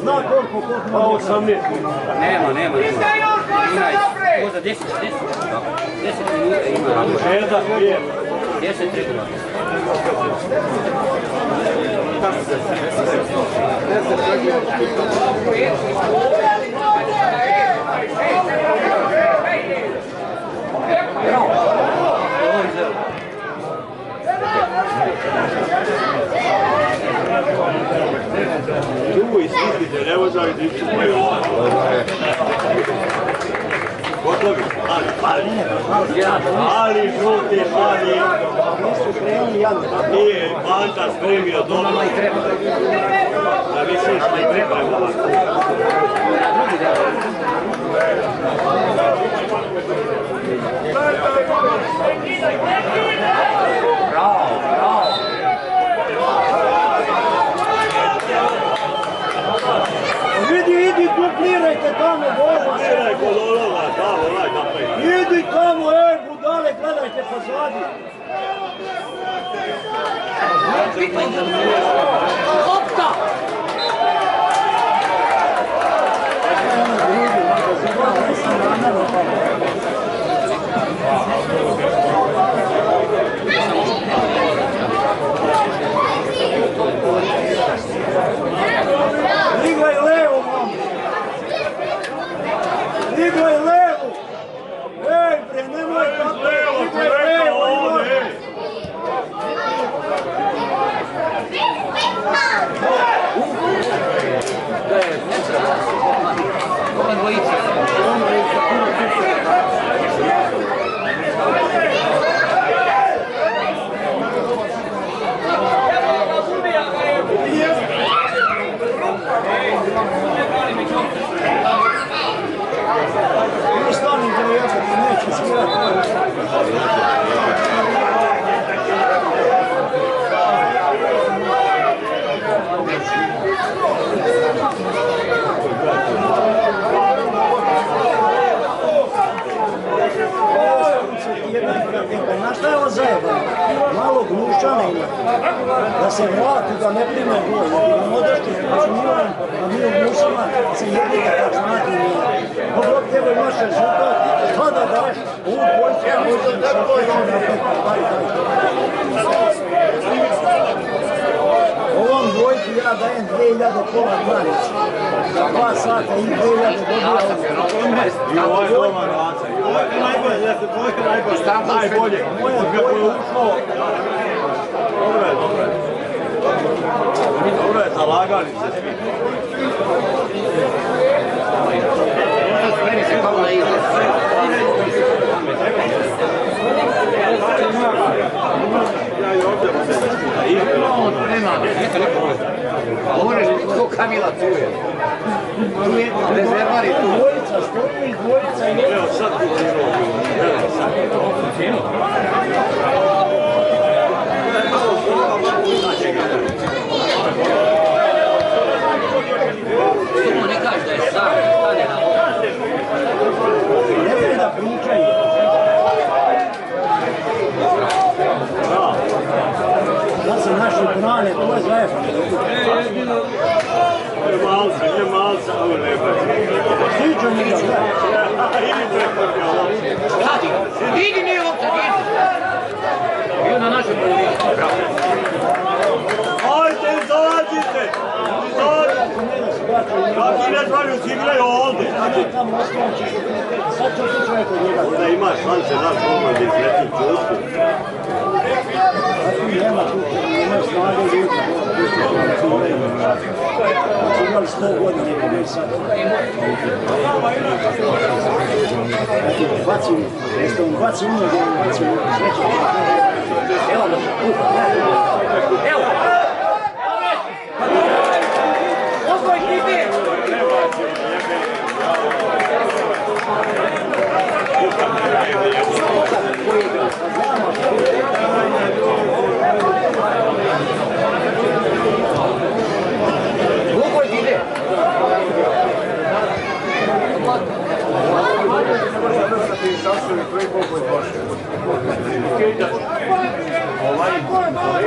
B: Zna koliko
C: Pa 18.
F: Nema.
E: Možda 10 minuta ima.
C: Žedak je.
F: 10 tribuna.
C: Tu istisite, ne može li dići moju. Gotovi, ali žuti pali.
B: nisu krenuli jadno.
C: Nije Anta spremio dobro.
F: Nama i treba.
C: Da misliš da i treba.
B: Idi, duplirajte tamo, Boga.
C: Gledaj kod onoga, tamo, onaj napred.
B: Idi tamo, budale, gledajte pozadi. Igraj levo, mamo! Igraj levo! Ej, bre, nemoj tako! Igraj levo, imoj!
F: Ova dvojica.
B: Stani da ja neće svirati. Znaš šta je ovo zajebano? Malo glušana ima. Da se vrati, da ne prime gol. Da odešti, a mi u glušama se jednika tak znati nije. Dobro tebe imaš rezultat, šta da daš? Ovu dvojcu ja možem sa pećom na pet, pari ovom dvojcu ja dajem 2000 pola dvanić. Za 2 sata i 2000 dobija.
C: I ovo je doma raca. I ovo je najbolje, to je najbolje. Od kako je ušao. Dobro je, dobro je. Dobro je, zalagali se svi.
F: Spremi se kao na izlaz.
C: Ja i ovdje mu se
F: Nema, ništa ne povede. Govoreš ko Kamila čuje. Čuje rezervari tu.
B: Dvojica, stopnih dvojica i
C: evo sad kućino. Evo sad.
F: Samo ne kaži da je sam, stane na ovo.
B: ne treba da pričaju. Da se naši brane, to je zajedno.
C: Ne malca, ovo lepo.
B: Sviđa mi ga, da.
C: Ili preko ga.
F: Radi, vidi nije lopta, vidi. Bio na našem polju. Bravo.
C: Ajde, izađite! Kako ne zvali uz igraju ovdje?
B: Tamo osnovan ćeš, sad ću ti čovjek od njega.
C: Onda imaš šanse naš moment da izleti u čustu.
B: Tako nema tu, nema snage ljudi. Znači imali 100 godina, ne sad. Baci, jeste on baci umno, baci umno, sreće.
F: Evo ga, evo. Osvoj krivi. Glupoj ti ide.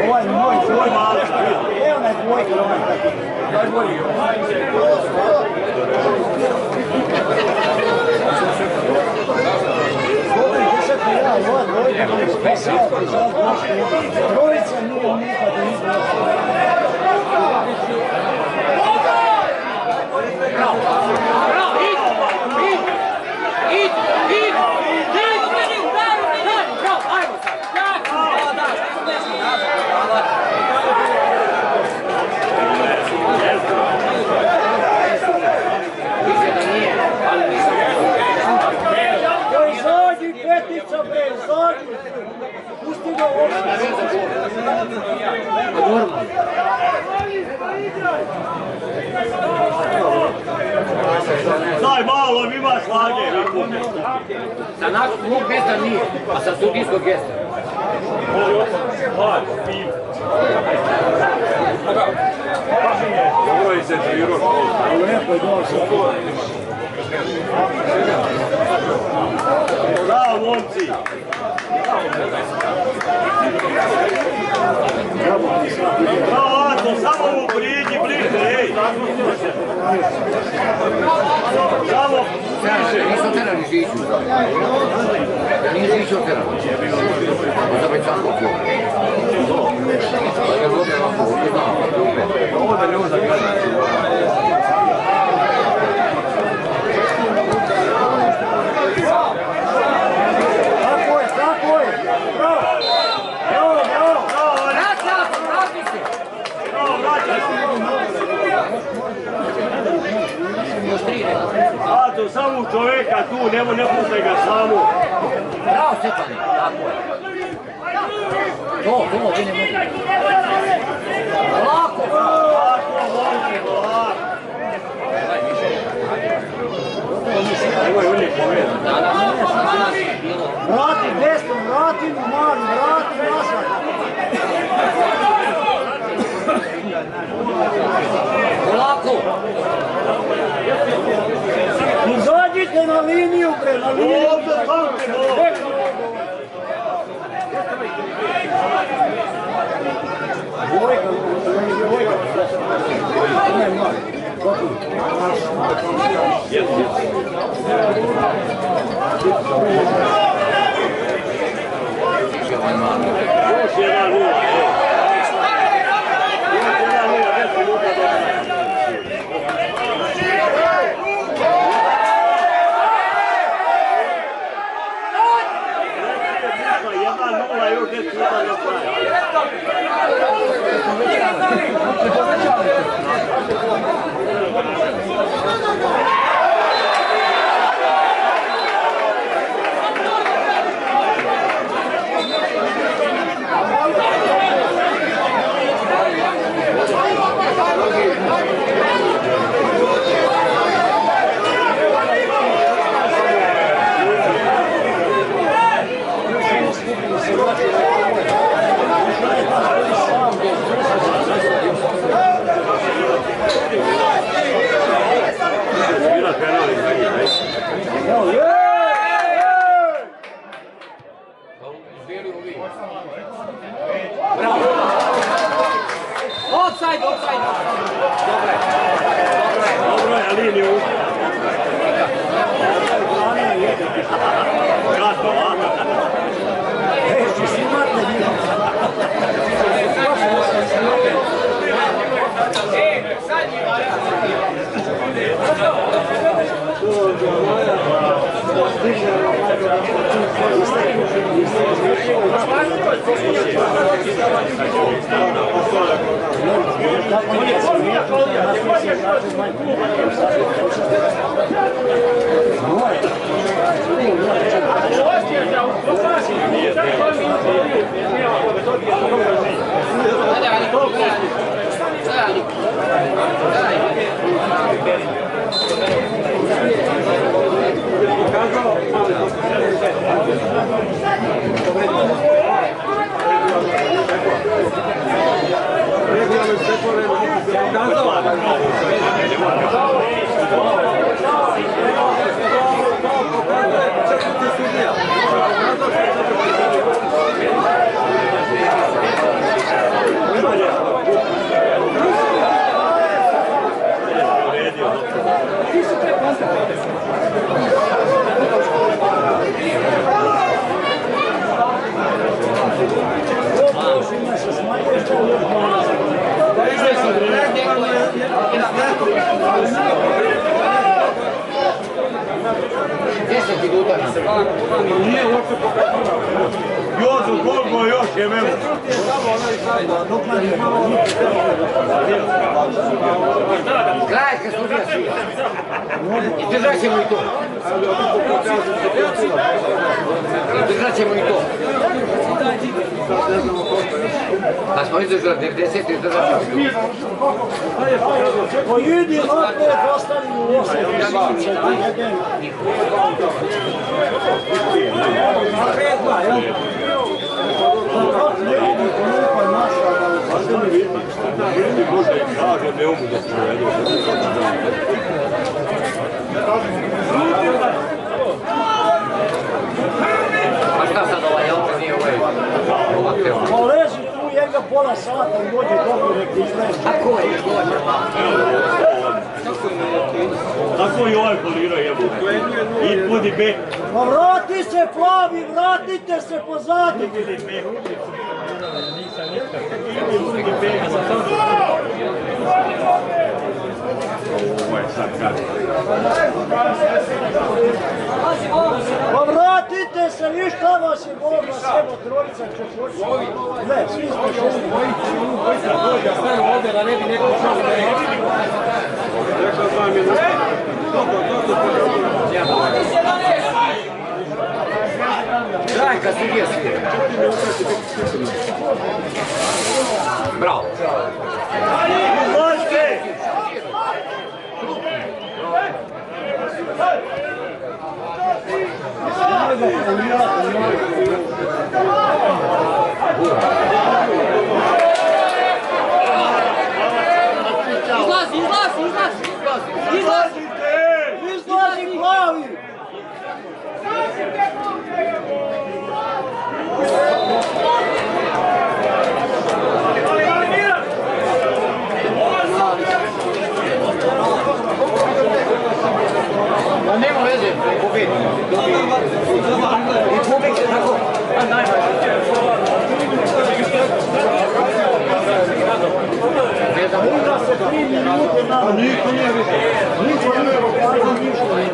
B: Ovaj moj, tvoj mali, evo onaj dvojka, onaj tako. Najbolji. Govorim, desetni ja, ova dvojka, trojica nije nikada izgleda.
F: Bravo, bravo, id, bravo, ajmo sad.
B: Izađi, petica, bre, izađi. Pusti ga ovdje.
C: Daj malo, ima slage.
F: Za nas klub gesta nije, a sa sudijskog gesta.
C: Dobro je se trirao.
B: Lepo je došao.
C: Bravo, momci. Bravo, Ato, samo mu priđi, bliže, ej! Samo bliže!
F: Nisu oterali Žiću. Nije Žiću oterali. Možda već tako bilo. Pa je vode ovako, ovdje znam. Ovo da ne ovo zagrada.
B: Tako je! Bravo! Bravo, bravo!
F: Vrati se!
C: Bravo, vraćaj se! Ato, samo čoveka tu, ne puštaj ga samu.
F: Bravo, Stefane! Tako je. To, vi ne mogu. Lako!
C: Lako, volite, lako! Nemoj uvijek povedati.
B: Vrati desno, vrati mu Mari, vrati nazad.
F: Lako!
B: Izađite na liniju, bre, na liniju.
C: Ovdje, stavite ovdje. Još jedan uvijek. Još 10 minuta do Dobro je, liniju. Kratko, lako.
B: Ej, snimate vi.
C: Jozo, koliko još je memo?
F: Gledajte, studija svi. I držat ćemo i to. I držat ćemo i to. Pa smo izdržali 90 i držat ćemo i to.
B: Pojedi opet ostali u 8.
F: Pa šta sad ovaj auto nije
C: Tako i ovaj polirao jebo. I budi bek.
B: Pa vrati se, Plavi, vratite se pozadi.
C: Budi bek. I budi bek. Ovo je sad kad.
B: Pa vratite se, viš šta vas je Bog na sebo trojica četvorca. Ne, svi smo šesti.
F: Trajka sudija svira. Bravo.
C: Izlažite!
B: Izlazi, Plavi!
F: Ma nema veze, pobedi. I pobeg se tako. A najvažnije. Ne znam,
B: Igra se 3 minute na... Niko nije više. Niko nije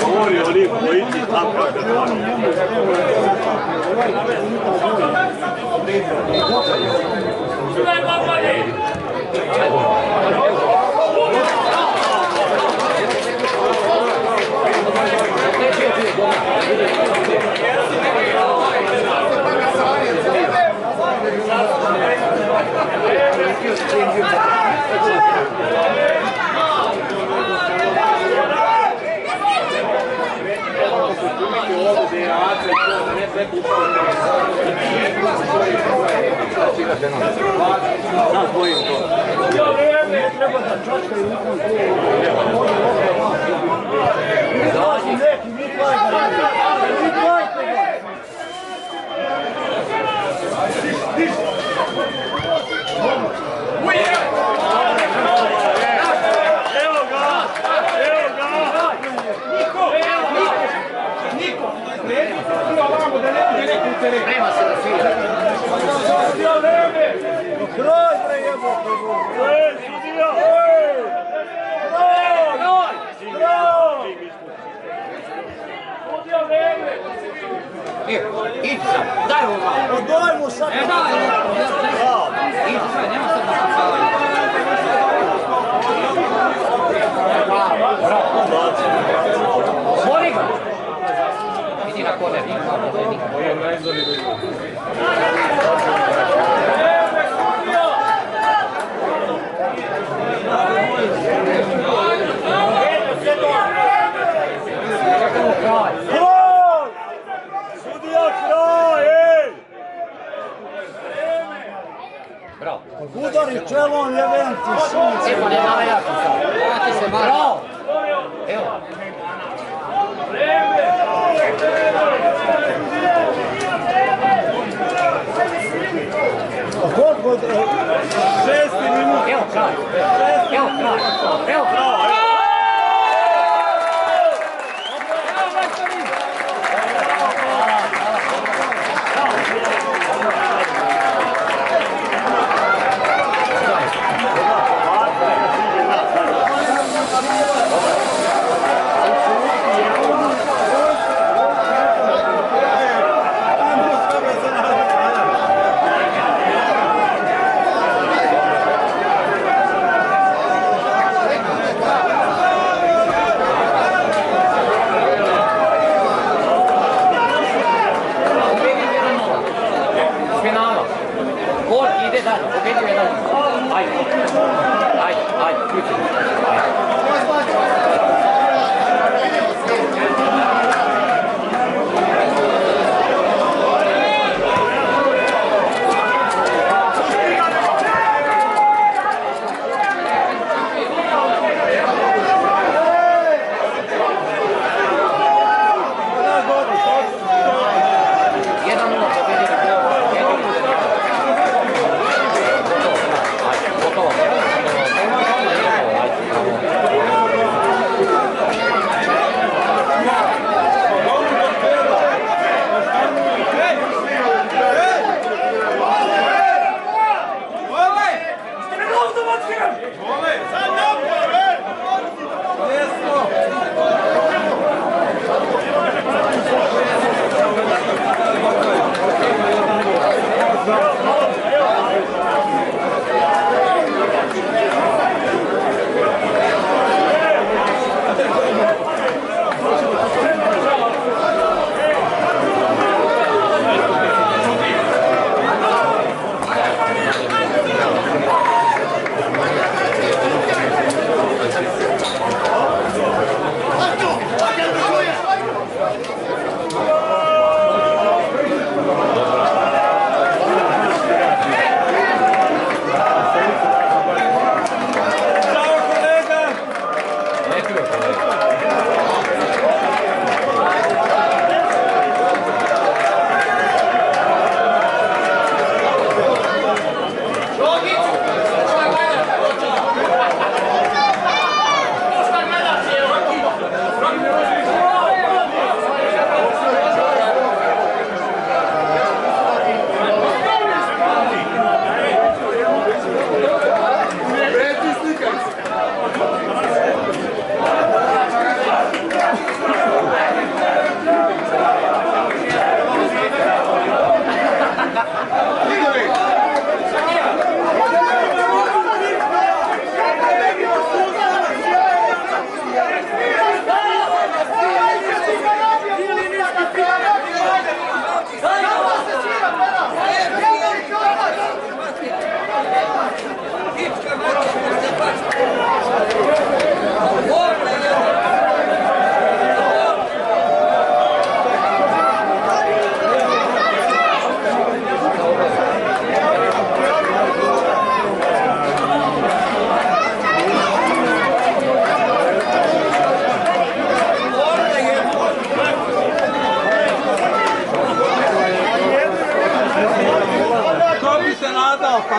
C: Govori o njih bojici tam kako je ono. Sad bojim to.
B: Ne treba da čačkaju rukom. Izlazi neki, vi plajte. Vi plajte ga.
C: Evo ga! Evo ga!
F: Prema se da svira.
B: Kroj bre jebote.
C: Sudija!
F: Idi sad, daj ovo malo.
B: Daj mu sad.
F: Idi sad, nema sad da pucavaju. Mori ga! Idi na koner,
C: Sudija kraj, ej!
F: bravo.
B: Udari čelom jebem ti sunce.
F: Evo, ne dala jako sad. Vrati se, bravo. Evo.
B: Koliko
C: 6 minut.
F: Evo kraj. Evo kraj. Evo kraj. Ide dalje, pobedio je dalje. Ajde, ajde, ajde, ključimo.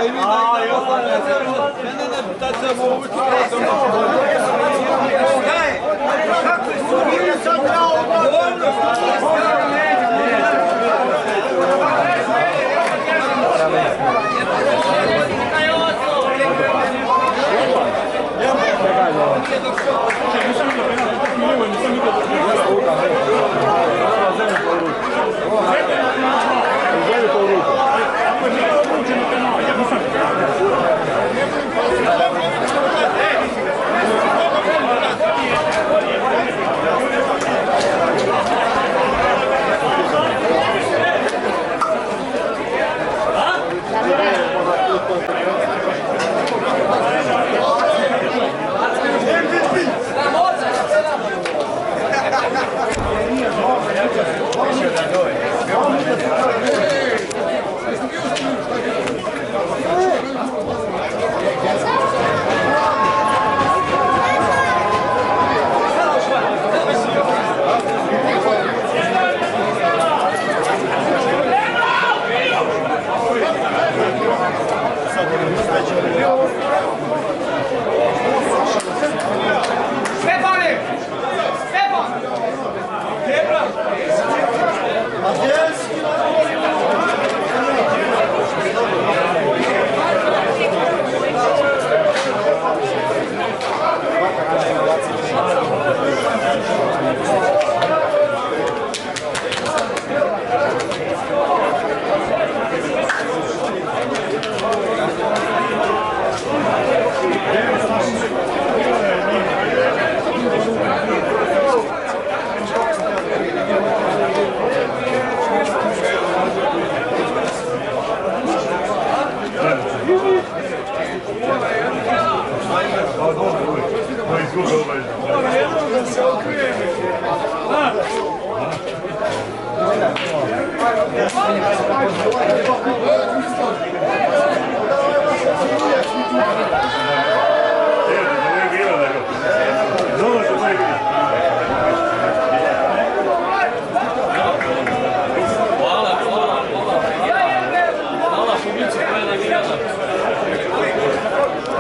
C: Hvala.